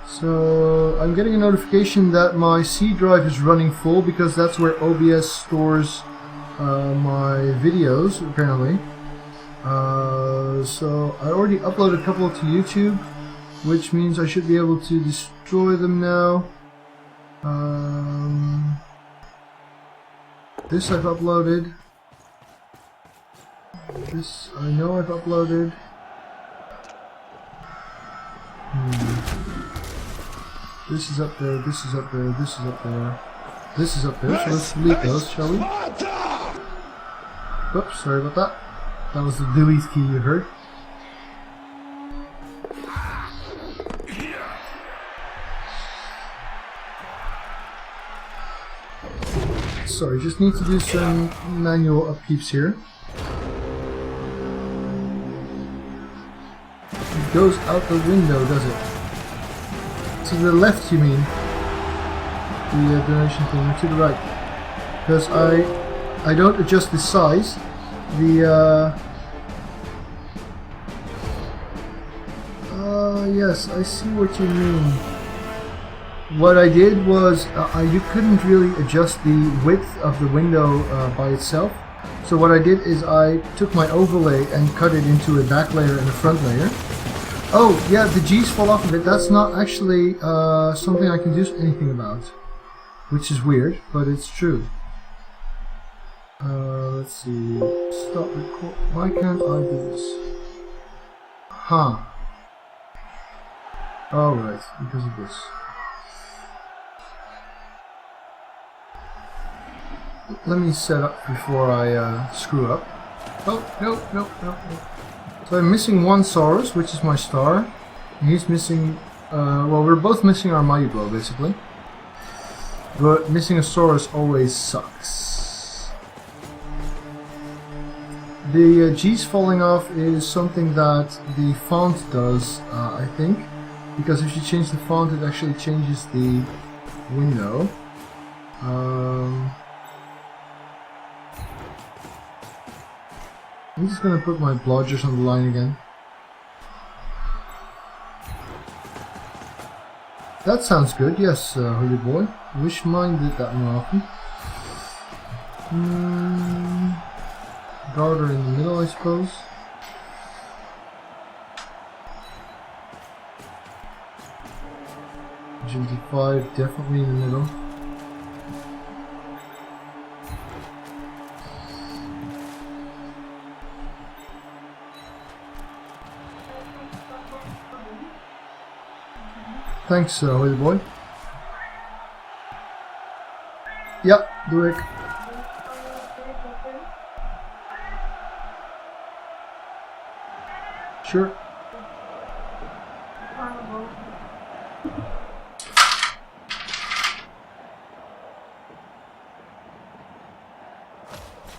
So I'm getting a notification that my C drive is running full because that's where OBS stores my videos, apparently. So I already uploaded a couple to YouTube, which means I should be able to destroy them now. This I've uploaded. This I know I've uploaded. This is up there, this is up there, this is up there. This is up there, so let's delete those, shall we? Oops, sorry about that. That was the delete key you heard. Sorry, just need to do some manual upkeeps here. It goes out the window, does it? To the left, you mean? The donation thing, or to the right? Because I don't adjust the size. Yes, I see what you mean. What I did was, you couldn't really adjust the width of the window by itself. So what I did is I took my overlay and cut it into a back layer and a front layer. Oh, yeah, the G's fall off of it. That's not actually something I can do anything about. Which is weird, but it's true. Let's see. Stop record. Why can't I do this? Huh. Oh, right, because of this. Let me set up before I screw up. Oh, no. So I'm missing one Saurus, which is my star. And he's missing... well, we're both missing our Mighty Blow, basically. But missing a Saurus always sucks. The G's falling off is something that the font does, I think. Because if you change the font, it actually changes the window. I'm just gonna put my blodgers on the line again. That sounds good, yes, holy boy. Wish mine did that more often. Garter in the middle, I suppose. Agility 5 definitely in the middle. Thanks, holy boy. Yep, do it. Sure.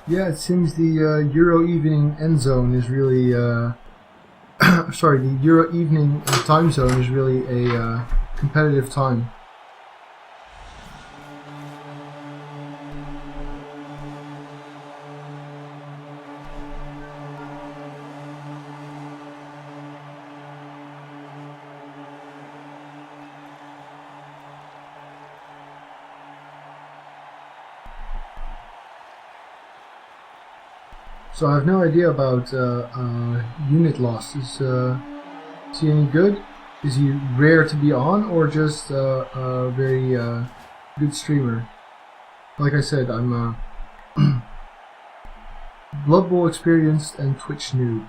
Yeah, it seems the Euro evening end zone is really, sorry, the Euro evening time zone is really a competitive time. So I have no idea about unit loss. Is he any good? Is he rare to be on, or just a very good streamer? Like I said, I'm Blood Bowl experienced and Twitch noob.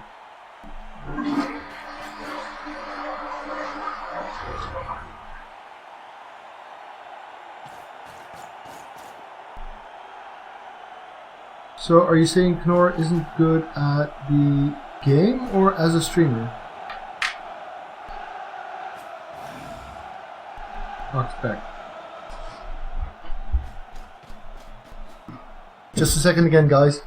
So are you saying Knorr isn't good at the game or as a streamer? Back. Just a second again, guys.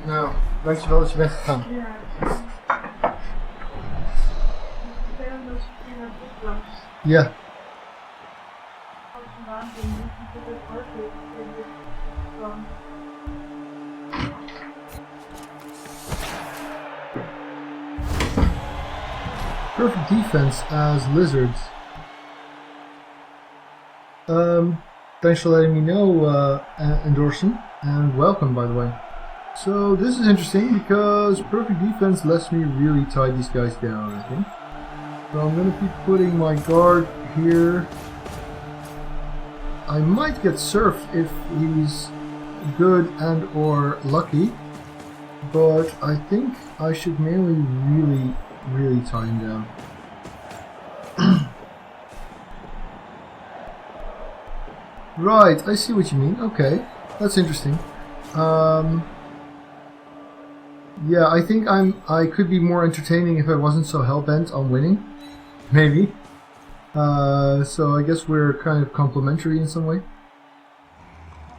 Nou, dankjewel dat je bent gegaan. Ja. Perfect defense as lizards. Thanks for letting me know, Endorson, and welcome, by the way. So this is interesting because perfect defense lets me really tie these guys down, I think. So I'm going to be putting my guard here. I might get surfed if he's good and or lucky, but I think I should mainly really tie him down. Right, I see what you mean. Okay, that's interesting. Yeah, I think I could be more entertaining if I wasn't so hell-bent on winning. Maybe. So I guess we're kind of complementary in some way.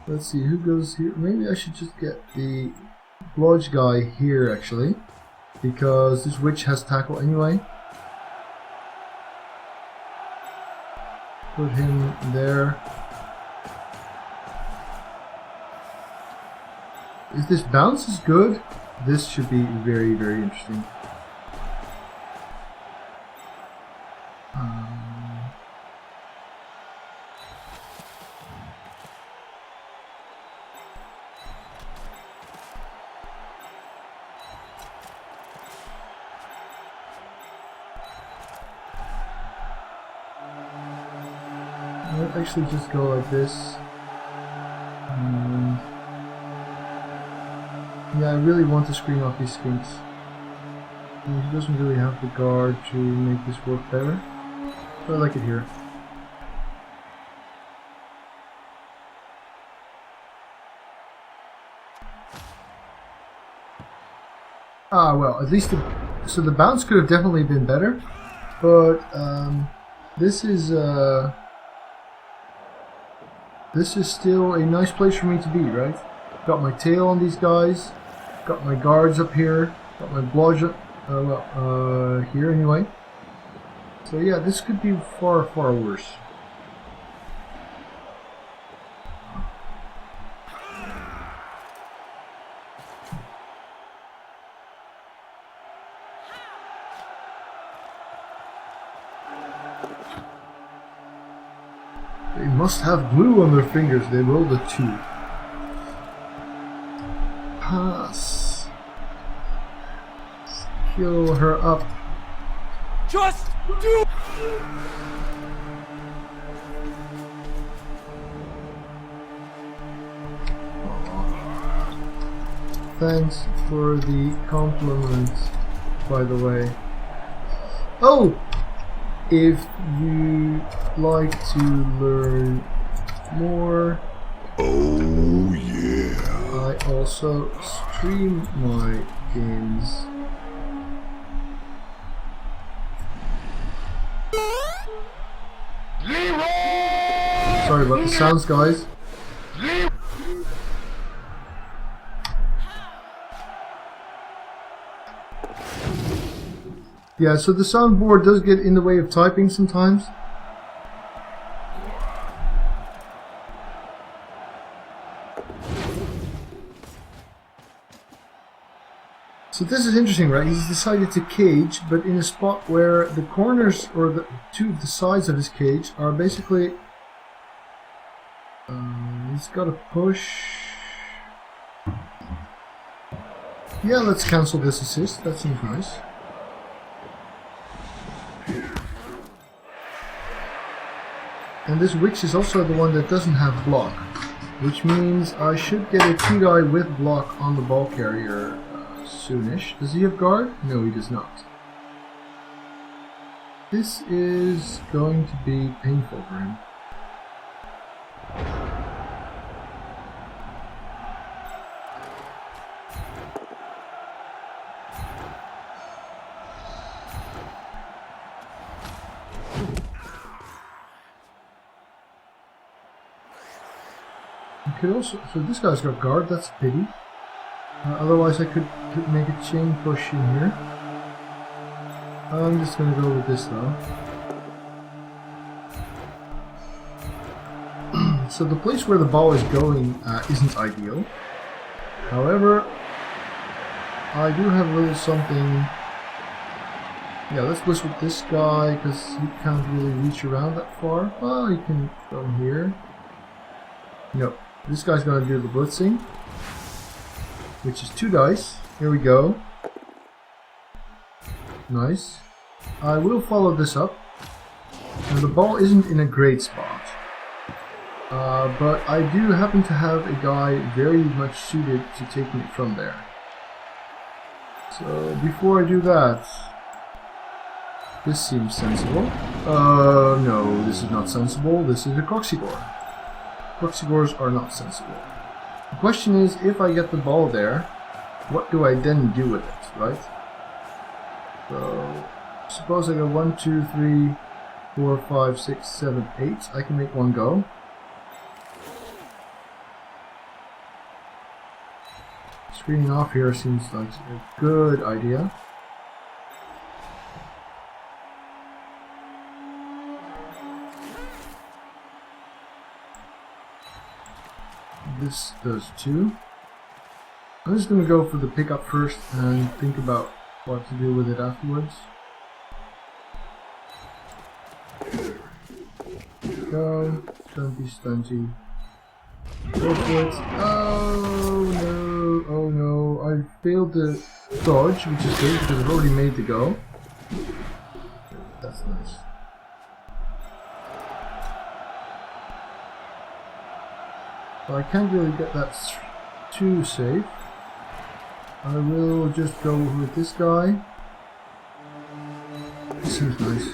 Let's see, who goes here? Maybe I should just get the blodge guy here, actually. Because this witch has tackle anyway. Put him there. If this bounce is good, this should be very interesting. I might actually just go like this. Yeah, I really want to screen off these skinks. He doesn't really have the guard to make this work better. But I like it here. Ah, well, at least so the bounce could have definitely been better, but this is still a nice place for me to be, right? Got my tail on these guys, got my guards up here, got my blodge here anyway. So yeah, this could be far, far worse. They must have glue on their fingers. They rolled a 2. Pass. Skill her up. Just do. Thanks for the compliment, by the way. Oh! If you like to learn more, Oh yeah. I also stream my games. Sorry about the sounds, guys. Yeah, so the soundboard does get in the way of typing sometimes. So this is interesting, right? He's decided to cage, but in a spot where the corners, or the two of the sides of his cage, are basically... he's got to push... Yeah, let's cancel this assist. That seems nice. And this witch is also the one that doesn't have block, which means I should get a 2-die with block on the ball carrier soonish. Does he have guard? No, he does not. This is going to be painful for him. Could also, so this guy's got guard, that's a pity. Otherwise I could make a chain push in here. I'm just gonna go with this though. So the place where the ball is going isn't ideal. However, I do have a little something. Yeah, let's bliss with this guy because he can't really reach around that far. Well, he can go here. Nope. This guy's gonna do the blitzing, which is 2 dice. Here we go. Nice. I will follow this up. Now the ball isn't in a great spot, but I do happen to have a guy very much suited to taking it from there. So before I do that, this seems sensible. No, this is not sensible. This is a Croxigore. Croxigores are not sensible. The question is, if I get the ball there, what do I then do with it, right? So, suppose I go 1, 2, 3, 4, 5, 6, 7, 8. I can make one go. Screening off here seems like a good idea. This does too. I'm just going to go for the pickup first and think about what to do with it afterwards. Go, stunty, stunty. Go for it. Oh no, oh no. I failed the dodge, which is good because I've already made the go. That's nice. But I can't really get that too safe. I will just go with this guy. This seems nice.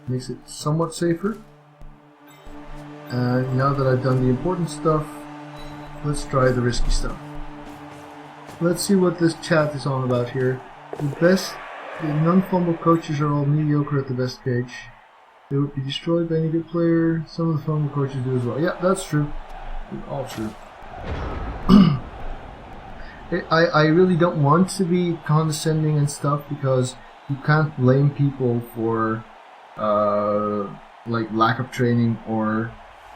Makes it somewhat safer. And now that I've done the important stuff, let's try the risky stuff. Let's see what this chat is on about here. The non-fumble coaches are all mediocre at the best gauge. They would be destroyed by any good player. Some of the fumble coaches do as well. Yeah, that's true. All true. I really don't want to be condescending and stuff because you can't blame people for like lack of training or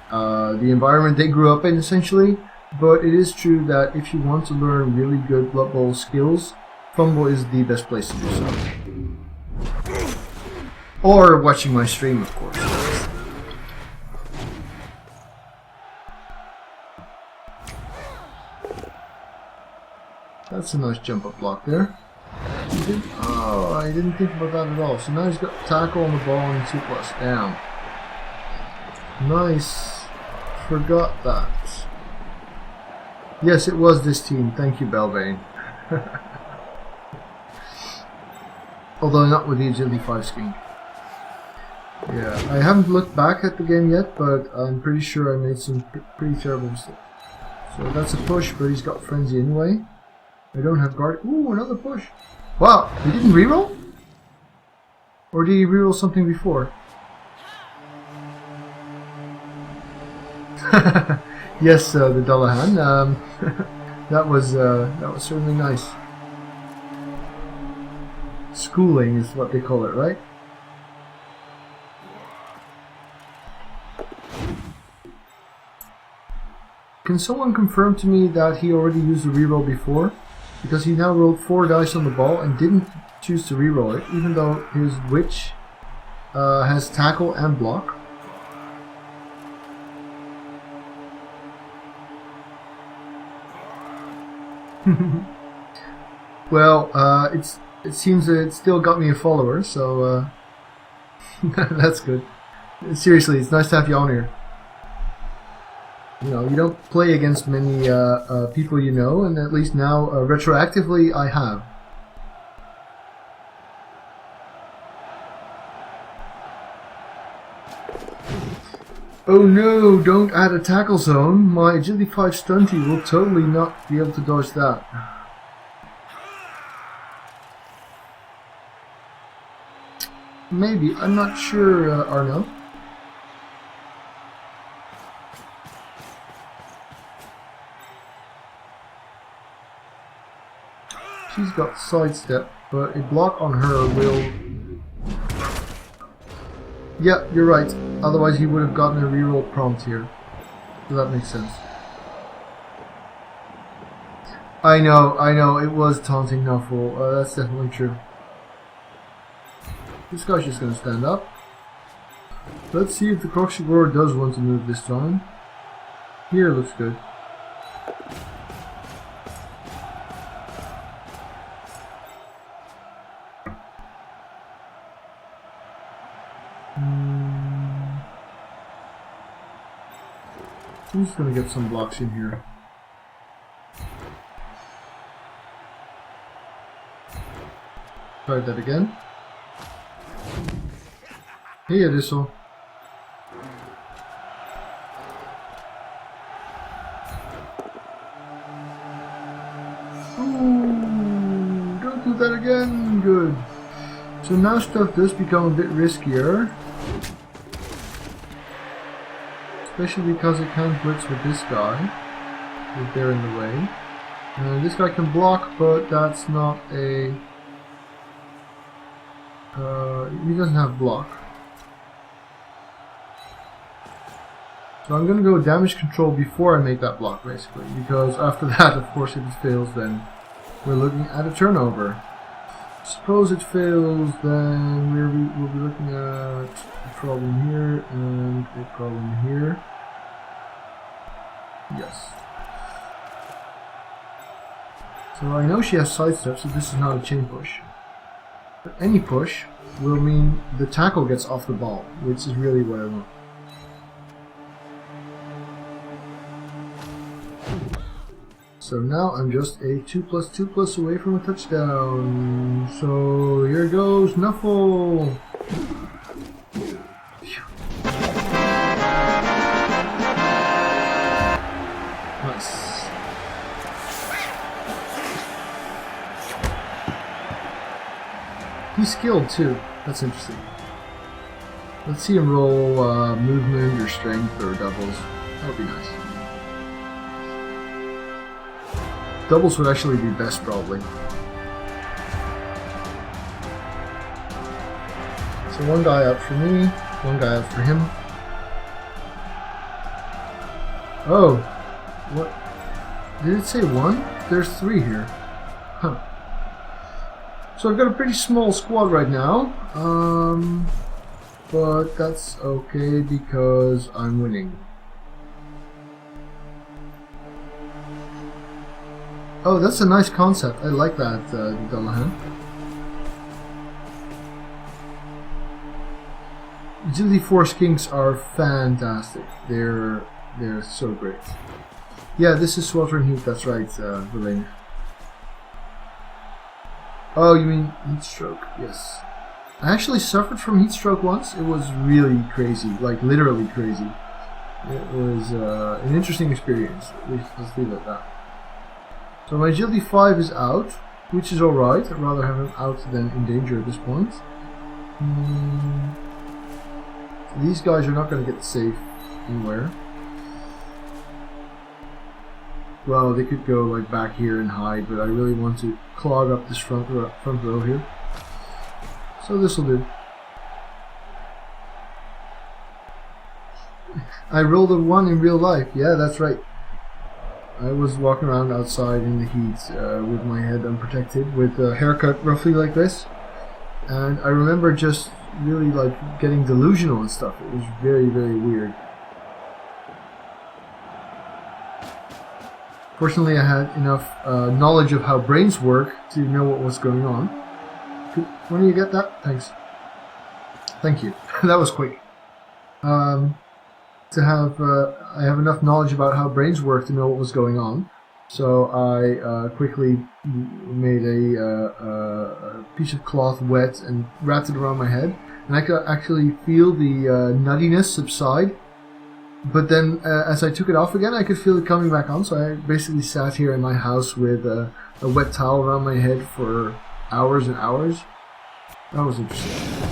the environment they grew up in, essentially. But it is true that if you want to learn really good Blood Bowl skills, Fumble is the best place to do so. Or watching my stream, of course. That's a nice jump up block there. Oh, I didn't think about that at all. So now he's got tackle on the ball and 2+ down. Nice. Forgot that. Yes, it was this team. Thank you, Belvane. Although not with the Agility 5 skin. Yeah, I haven't looked back at the game yet, but I'm pretty sure I made some pretty terrible mistakes. So that's a push, but he's got Frenzy anyway. I don't have guard. Ooh, another push. Wow, he didn't reroll? Or did he reroll something before? Yes, the Dullahan. that was certainly nice. Schooling is what they call it, right? Can someone confirm to me that he already used the reroll before? Because he now rolled 4 dice on the ball and didn't choose to reroll it, even though his witch has tackle and block. Well, it seems that it still got me a follower, so that's good. Seriously, it's nice to have you on here. You know, you don't play against many people you know, and at least now, retroactively, I have. Oh no, don't add a tackle zone. My Agility 5 stunty will totally not be able to dodge that. Maybe, I'm not sure, Arno. She's got sidestep, but a block on her will... Yeah, you're right. Otherwise he would have gotten a reroll prompt here. So that makes sense. I know, it was taunting Nuffle. That's definitely true. This guy's just gonna stand up. Let's see if the Croxigore does want to move this time. Here looks good. I'm just gonna get some blocks in here. Try that again. Hey, Addisel. Ooh, don't do that again. Good. So now stuff does become a bit riskier. Especially because it can't blitz with this guy. If they're in the way. This guy can block, but that's not a... he doesn't have block. So I'm gonna go damage control before I make that block, basically. Because after that, of course, if it fails, then we're looking at a turnover. Suppose it fails, then we'll be looking at a problem here and a problem here. Yes. So I know she has sidestep, so this is not a chain push. But any push will mean the tackle gets off the ball, which is really what I want. So now I'm just a 2+2+ away from a touchdown. So here goes Nuffle. Nice. He's skilled too. That's interesting. Let's see him roll movement or strength or doubles. That would be nice. Doubles would actually be best, probably. So one guy out for me, one guy out for him. Oh, what? Did it say one? There's 3 here. Huh. So I've got a pretty small squad right now, but that's okay because I'm winning. Oh, that's a nice concept. I like that, Dullahan. Agility Force Kings are fantastic. They're so great. Yeah, this is Sweltering Heat. That's right, Verlaine. Oh, you mean heat stroke? Yes. I actually suffered from heat stroke once. It was really crazy, like literally crazy. It was an interesting experience. Let's leave it at that. So my agility 5 is out, which is alright. I'd rather have him out than in danger at this point. These guys are not going to get safe anywhere. Well, they could go like back here and hide, but I really want to clog up this front row here. So this will do. I rolled a 1 in real life. Yeah, that's right. I was walking around outside in the heat with my head unprotected, with a haircut roughly like this, and I remember just really like getting delusional and stuff. It was very, very weird. Fortunately, I had enough knowledge of how brains work to know what was going on. When do you get that? Thanks. Thank you. That was quick. I have enough knowledge about how brains work to know what was going on. So I quickly made a piece of cloth wet and wrapped it around my head, and I could actually feel the nuttiness subside. But then, as I took it off again, I could feel it coming back on. So I basically sat here in my house with a wet towel around my head for hours and hours. That was interesting.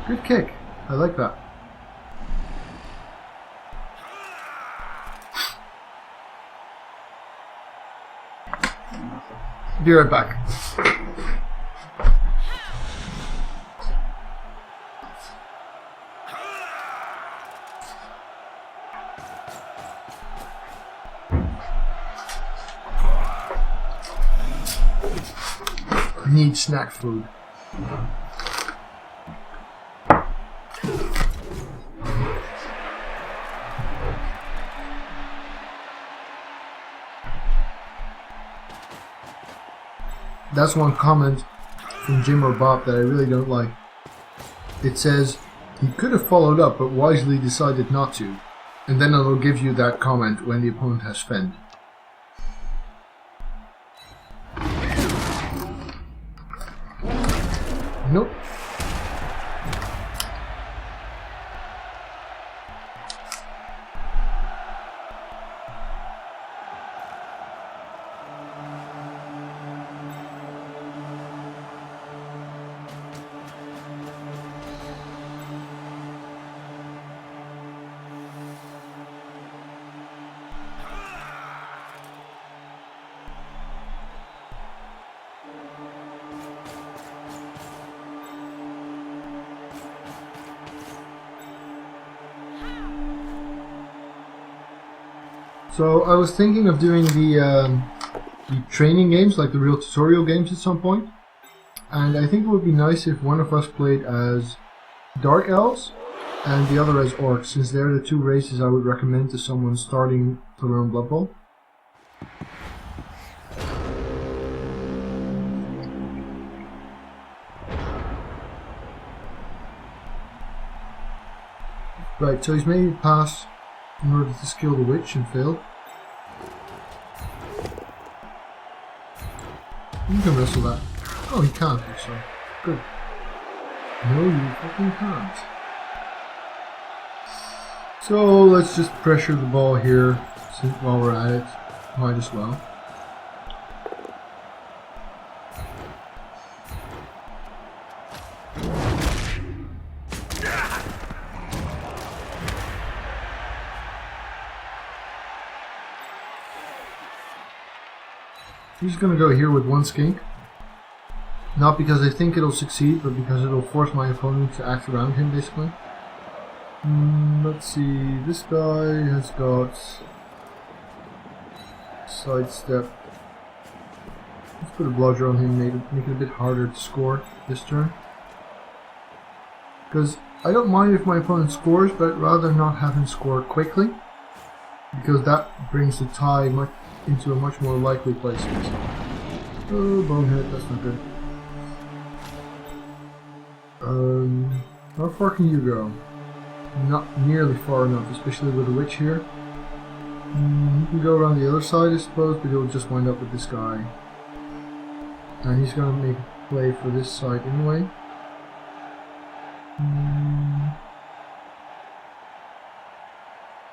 Good kick. I like that. Be right back. I need snack food. That's one comment from Jim or Bob that I really don't like. It says, he could have followed up but wisely decided not to. And then it'll give you that comment when the opponent has fend. Nope. So I was thinking of doing the training games, like the real tutorial games at some point. And I think it would be nice if one of us played as Dark Elves and the other as Orcs, since they're the two races I would recommend to someone starting to learn Blood Bowl. Right, so he's made a pass in order to skill the witch and failed. You can wrestle that. Oh, he can't actually. Good. No, you fucking can't. So let's just pressure the ball here while we're at it. Might as well. I'm just gonna go here with one skink. Not because I think it'll succeed, but because it'll force my opponent to act around him, basically. Let's see, this guy has got sidestep. Let's put a bludger on him, make it a bit harder to score this turn. Because I don't mind if my opponent scores, but I'd rather not have him score quickly. Because that brings the tie into a much more likely place. Oh, bonehead, that's not good. How far can you go? Not nearly far enough, especially with the witch here. You can go around the other side, I suppose, but you'll just wind up with this guy. And he's gonna make a play for this side anyway.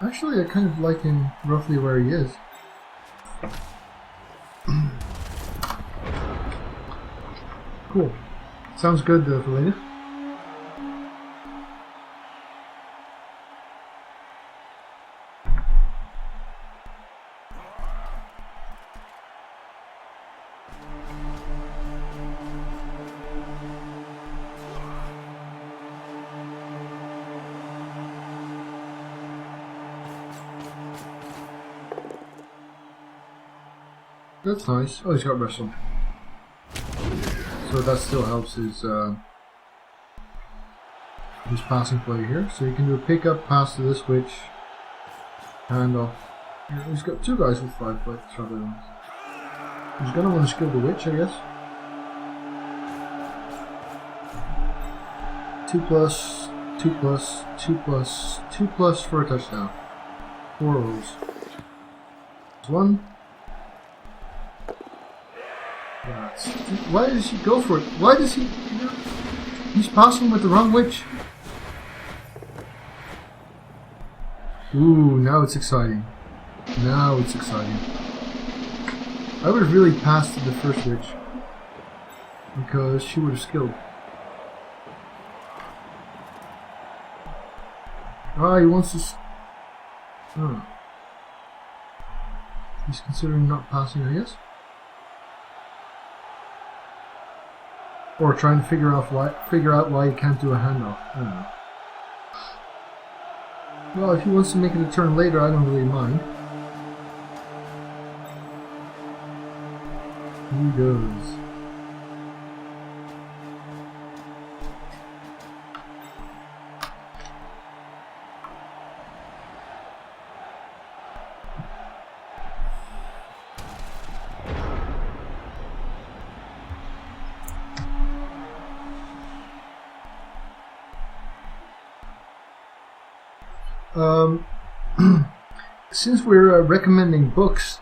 Actually, I kind of like him roughly where he is. Cool. Sounds good, Felina. That's nice. Oh, he's got wrestle. So that still helps his passing play here. So you can do a pick-up pass to this witch. Handoff. He's got two guys with 5 foot. He's gonna want to skill the witch, I guess. 2+, 2+, 2+, 2+ for a touchdown. 4 rolls. 1. Why does he go for it? Why does he... He's passing with the wrong witch. Ooh, now it's exciting. Now it's exciting. I would have really passed to the first witch. Because she would have skilled. Ah, he wants to... Oh. He's considering not passing, I guess. Or trying to figure out why he can't do a handoff. I don't know. Well, if he wants to make it a turn later, I don't really mind. He does. Since we're recommending books,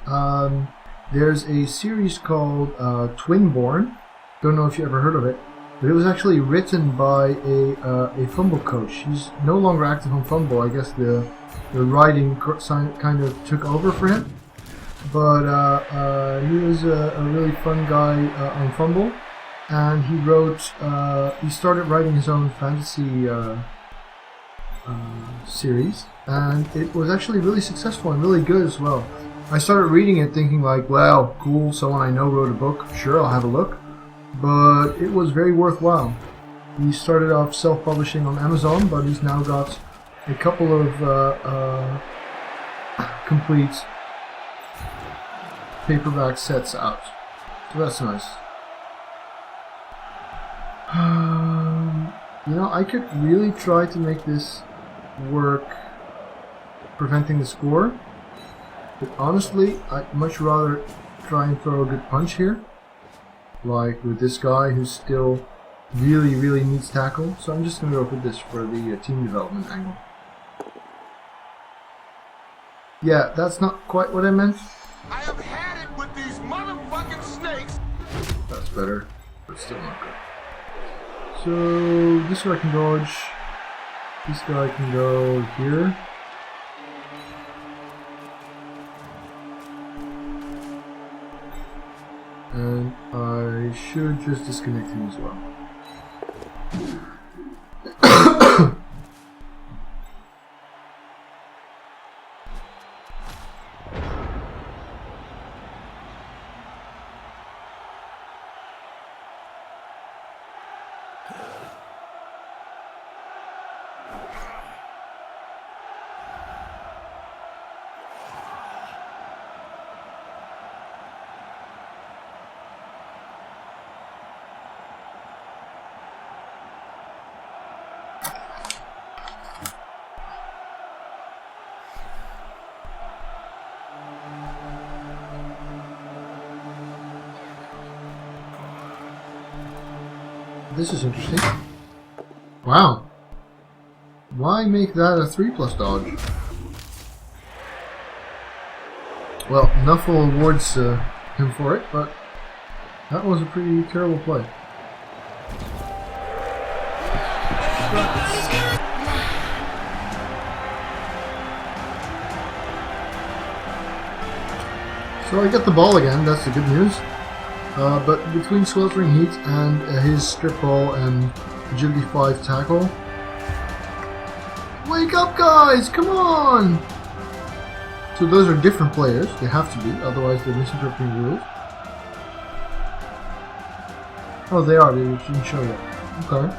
there's a series called Twinborn. Don't know if you ever heard of it, but it was actually written by a Fumble coach. He's no longer active on Fumble. I guess the writing kind of took over for him. But he was a really fun guy on Fumble, and he wrote. He started writing his own fantasy series, and it was actually really successful and really good as well. I started reading it thinking like, wow, cool, someone I know wrote a book, sure, I'll have a look. But it was very worthwhile. He started off self-publishing on Amazon, but he's now got a couple of complete paperback sets out. So that's nice. You know, I could really try to make this work preventing the score, but honestly, I'd much rather try and throw a good punch here, like with this guy who still really needs tackle. So I'm just going to go for this for the team development angle. Yeah, that's not quite what I meant. I have had it with these motherfucking snakes. That's better, but still not good. So this guy can dodge. This guy can go here. And I should just disconnect him as well. This is interesting. Wow. Why make that a 3+ dodge? Well, Nuffle awards him for it, but that was a pretty terrible play. So I get the ball again, that's the good news. But between Sweltering Heat and his Strip Ball and Agility 5 tackle... Wake up, guys! Come on! So those are different players. They have to be, otherwise they're misinterpreting rules. Oh, they are. They didn't show yet. Okay.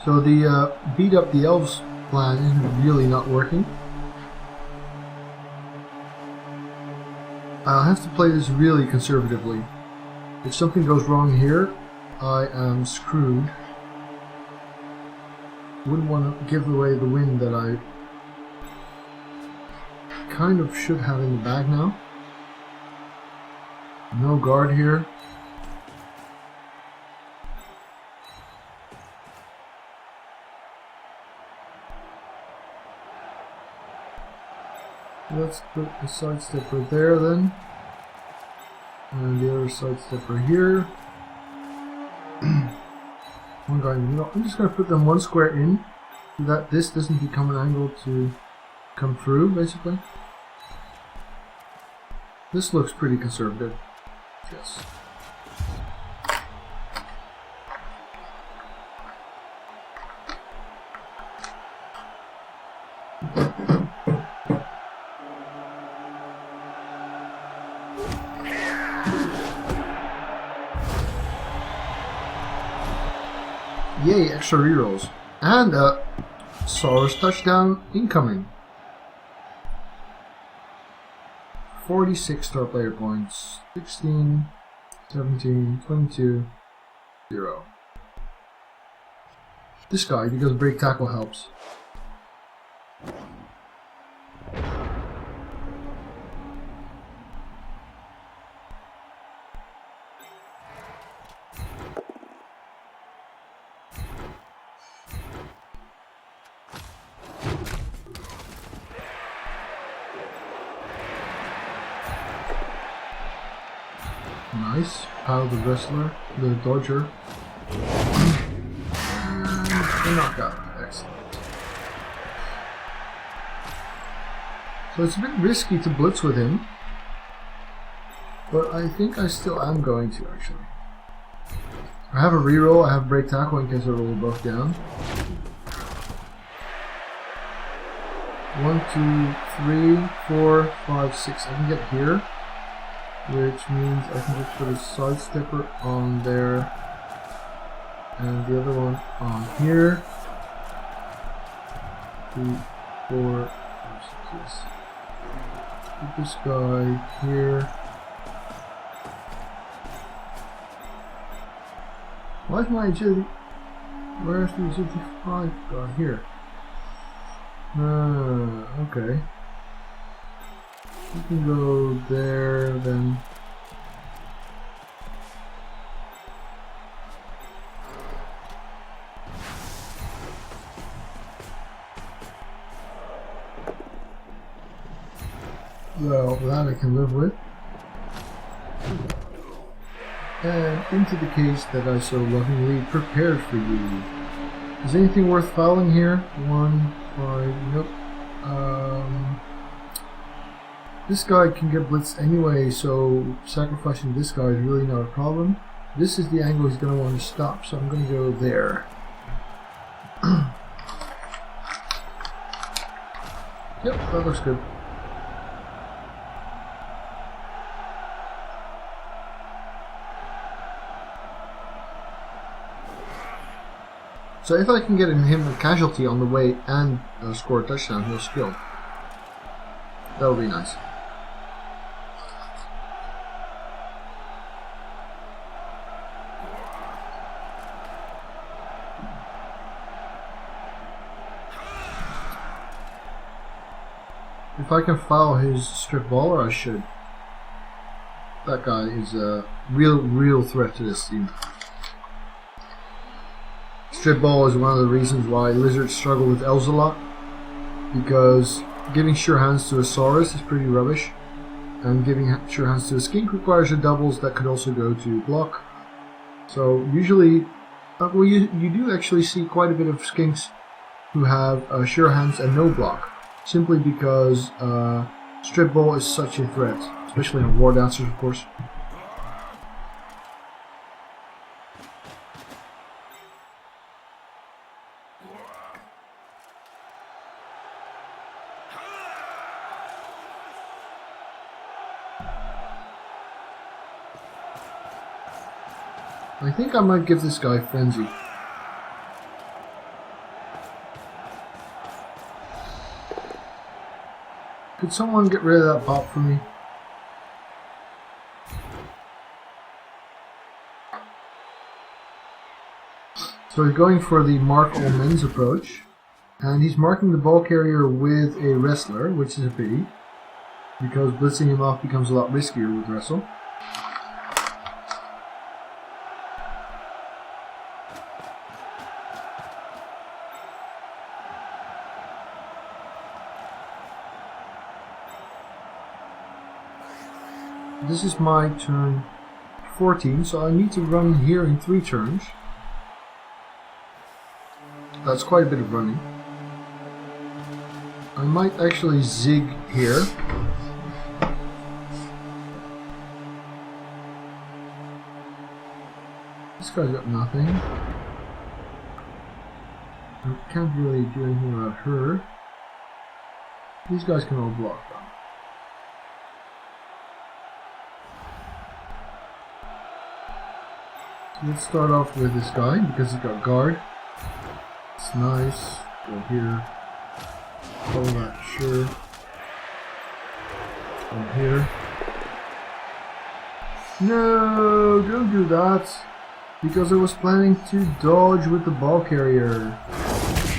So the beat up the elves plan isn't really not working. I'll have to play this really conservatively. If something goes wrong here, I am screwed. Wouldn't want to give away the win that I kind of should have in the bag now. No guard here. Let's put the side stepper there then. And the other side stepper here. One guy in the middle. I'm just going to put them one square in so that this doesn't become an angle to come through, basically. This looks pretty conservative. Yes. Yay, extra rerolls. And a Saurus touchdown incoming. 46 star player points. 16, 17, 22, 0. This guy, because break tackle helps. Nice. Pile the wrestler, the dodger. And knockout. Excellent. So it's a bit risky to blitz with him. But I think I still am going to, actually. I have a reroll, I have break tackle in case I roll both down. 1, 2, 3, 4, 5, 6. I can get here. Which means I can just put a side stepper on there and the other one on here. 2, 4, 5, 6. Put this guy here. Why is my agility? Where's the agility 5 guy? Here. Okay. You can go there then. Well, that I can live with. And into the case that I so lovingly prepared for you. Is anything worth fouling here? 1, 5, nope. This guy can get blitzed anyway, so sacrificing this guy is really not a problem. This is the angle he's going to want to stop, so I'm going to go there. Yep, that looks good. So if I can get him a casualty on the way and score a touchdown, he'll skill. That would be nice. If I can foul his strip baller, I should. That guy is a real threat to this team. Strip ball is one of the reasons why lizards struggle with elves a lot, because giving sure hands to a saurus is pretty rubbish, and giving sure hands to a skink requires your doubles that could also go to block. So usually, well, you do actually see quite a bit of skinks who have sure hands and no block, simply because strip ball is such a threat, especially on war dancers, of course. I think I might give this guy Frenzy. Could someone get rid of that pop for me? So he's going for the mark all men's approach, and he's marking the ball carrier with a wrestler, which is a pity, because blitzing him off becomes a lot riskier with wrestle. This is my turn 14, so I need to run here in 3 turns. That's quite a bit of running. I might actually zig here. This guy's got nothing. I can't really do anything about her. These guys can all block though. Let's start off with this guy because he's got guard. It's nice. Go here. Hold that, sure. Go here. No, don't do that. Because I was planning to dodge with the ball carrier.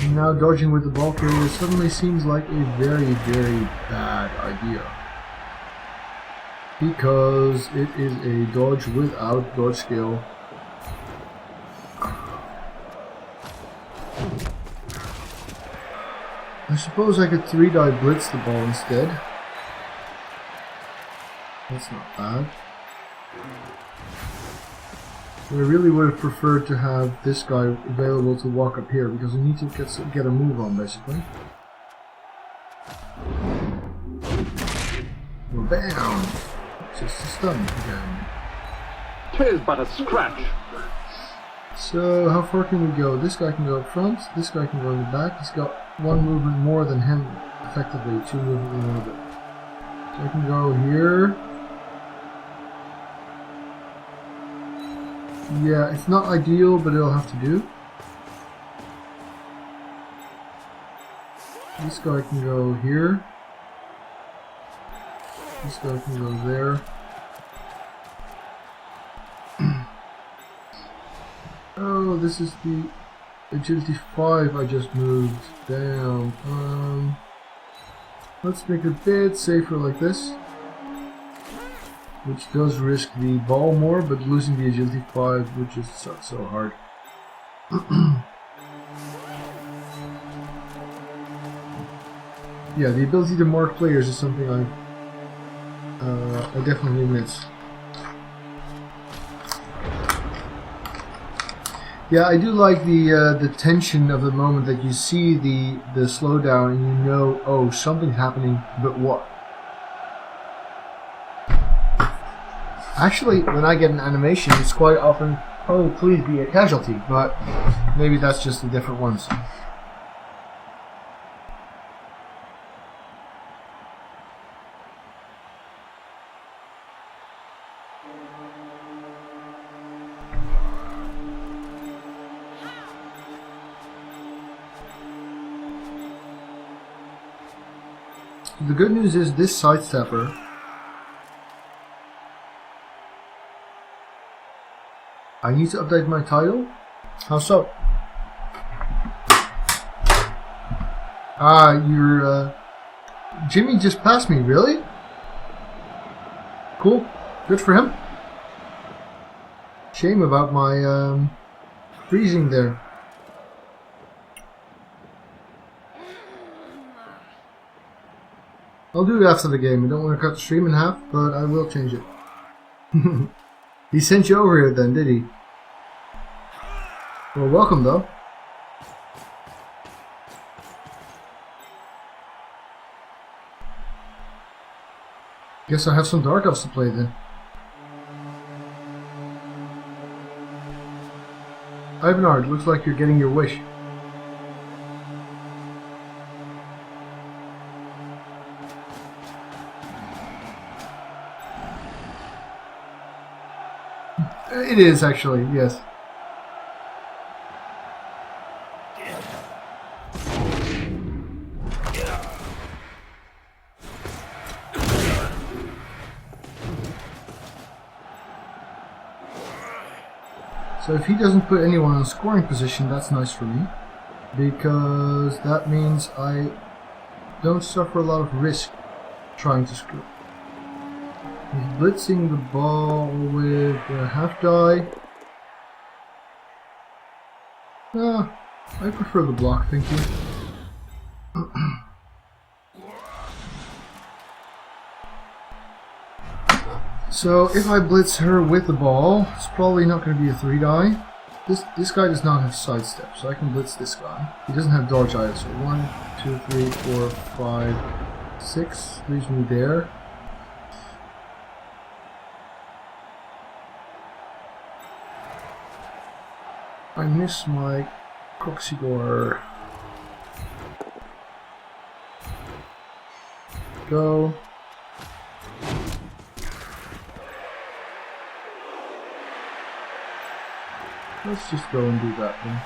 And now dodging with the ball carrier suddenly seems like a very bad idea. Because it is a dodge without dodge skill. I suppose I could 3-die blitz the ball instead. That's not bad. But I really would have preferred to have this guy available to walk up here because I need to get a move on basically. Well, bam! Just a stun again. 'Tis but a scratch. So how far can we go? This guy can go up front, this guy can go in the back. He's got 1 movement more than him, effectively 2 movement in orbit. So I can go here. Yeah, it's not ideal, but it'll have to do. This guy can go here. This guy can go there. Oh, this is the agility 5 I just moved. Damn. Let's make it a bit safer like this. which does risk the ball more, but losing the agility 5 would just suck so hard. Yeah, the ability to mark players is something I definitely miss. Yeah, I do like the tension of the moment that you see the slowdown and you know, oh, something's happening, but what? Actually, when I get an animation, it's quite often, oh, please be a casualty, but maybe that's just the different ones. The good news is this sidestepper I need to update my title? How so? You're Jimmy just passed me, really? Cool. Good for him. Shame about my freezing there. I'll do it after the game. I don't want to cut the stream in half, but I will change it. He sent you over here then, did he? Well, welcome though. Guess I have some Dark Elves to play then. Ivanard, looks like you're getting your wish. It is actually, yes. So if he doesn't put anyone in scoring position, that's nice for me, because that means I don't suffer a lot of risk trying to score. He's blitzing the ball with a half die. I prefer the block, thank you. So if I blitz her with the ball, it's probably not going to be a 3 die. This guy does not have sidestep, so I can blitz this guy. He doesn't have dodge either, so 1, 2, 3, 4, 5, 6 leaves me there. I miss my Coxigor. Go. Let's just go and do that then.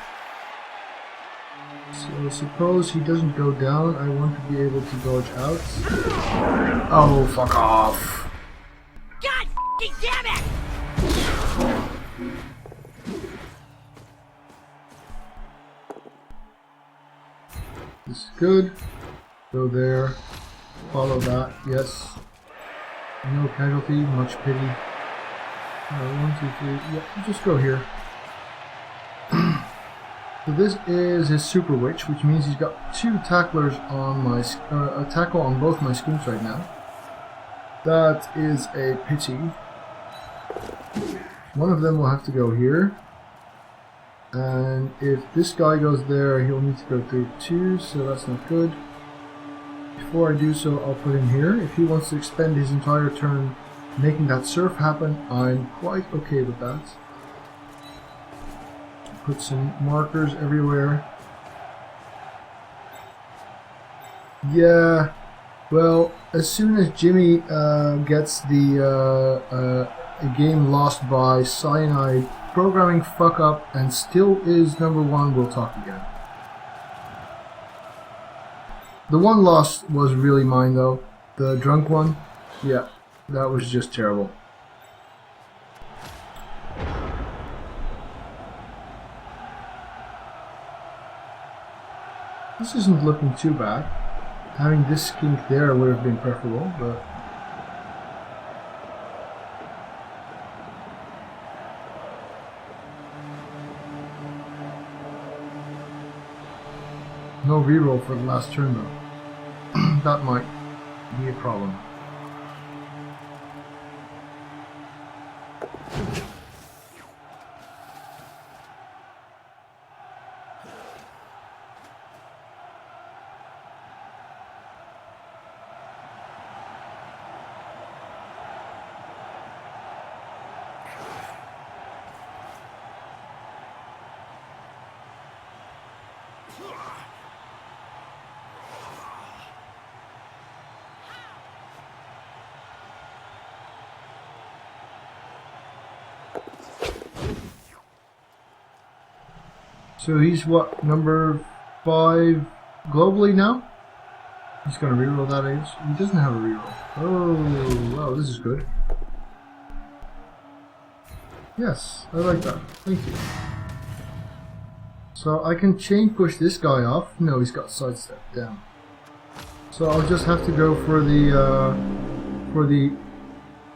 So suppose he doesn't go down, I want to be able to dodge out. Oh, fuck off. God f***ing damn it! This is good. Go there. Follow that. Yes. No casualty. Much pity. 1, 2, 3. Yeah, just go here. So this is his super witch, which means he's got 2 tacklers on my a tackle on both my screens right now. That is a pity. One of them will have to go here. And if this guy goes there, he'll need to go through 2, so that's not good. Before I do so, I'll put him here. If he wants to expend his entire turn making that surf happen, I'm quite okay with that. Put some markers everywhere. Yeah, well, as soon as Jimmy gets the a game lost by cyanide programming fuck up and still is #1, we'll talk again. The one loss was really mine though. The drunk one, yeah, that was just terrible. This isn't looking too bad. Having this skink there would have been preferable, but No reroll for the last turn though. That might be a problem. So he's what, number 5 globally now? He's gonna reroll that, I guess. He doesn't have a reroll. Oh, wow, this is good. Yes, I like that. Thank you. So I can chain push this guy off. No, he's got sidestep. Damn. So I'll just have to go for the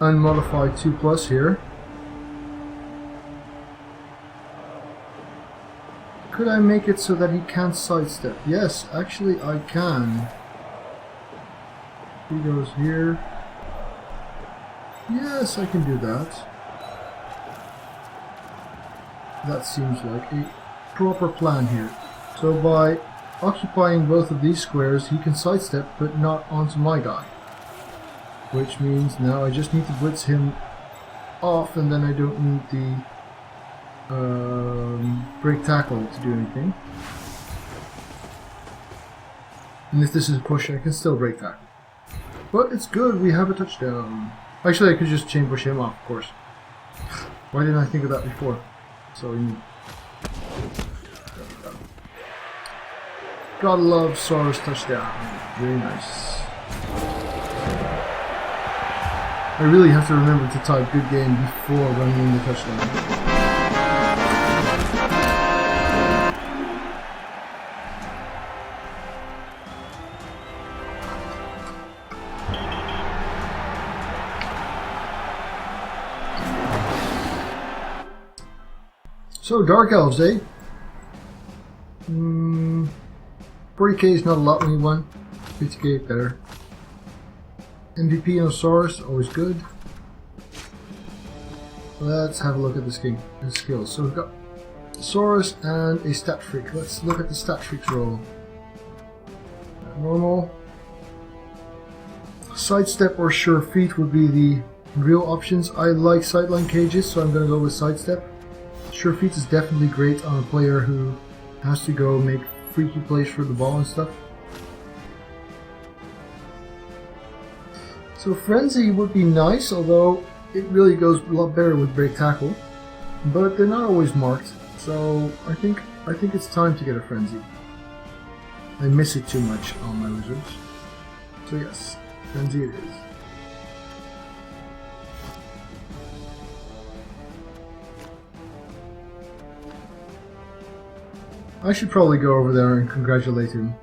unmodified 2+ here. Could I make it so that he can't sidestep? Yes, actually I can. He goes here. Yes, I can do that. That seems like a proper plan here. So by occupying both of these squares, he can sidestep, but not onto my guy. Which means now I just need to blitz him off, and then I don't need the break tackle to do anything. And if this is a push, I can still break tackle. But it's good, we have a touchdown. Actually, I could just chain push him off, of course. Why didn't I think of that before? So, gotta love Saurus touchdown. Very nice. I really have to remember to type good game before running in the touchdown. So, Dark Elves, eh? 40k is not a lot when you won. 50k better. MVP on Saurus, always good. Let's have a look at this game, the skills. So we've got Saurus and a stat freak. Let's look at the stat freak's roll. Normal. Sidestep or sure feet would be the real options. I like sideline cages, so I'm going to go with sidestep. Sure feet is definitely great on a player who has to go make freaky plays for the ball and stuff. So Frenzy would be nice, although it really goes a lot better with break tackle. But they're not always marked, so I think it's time to get a Frenzy. I miss it too much on my wizards. So yes, Frenzy it is. I should probably go over there and congratulate him.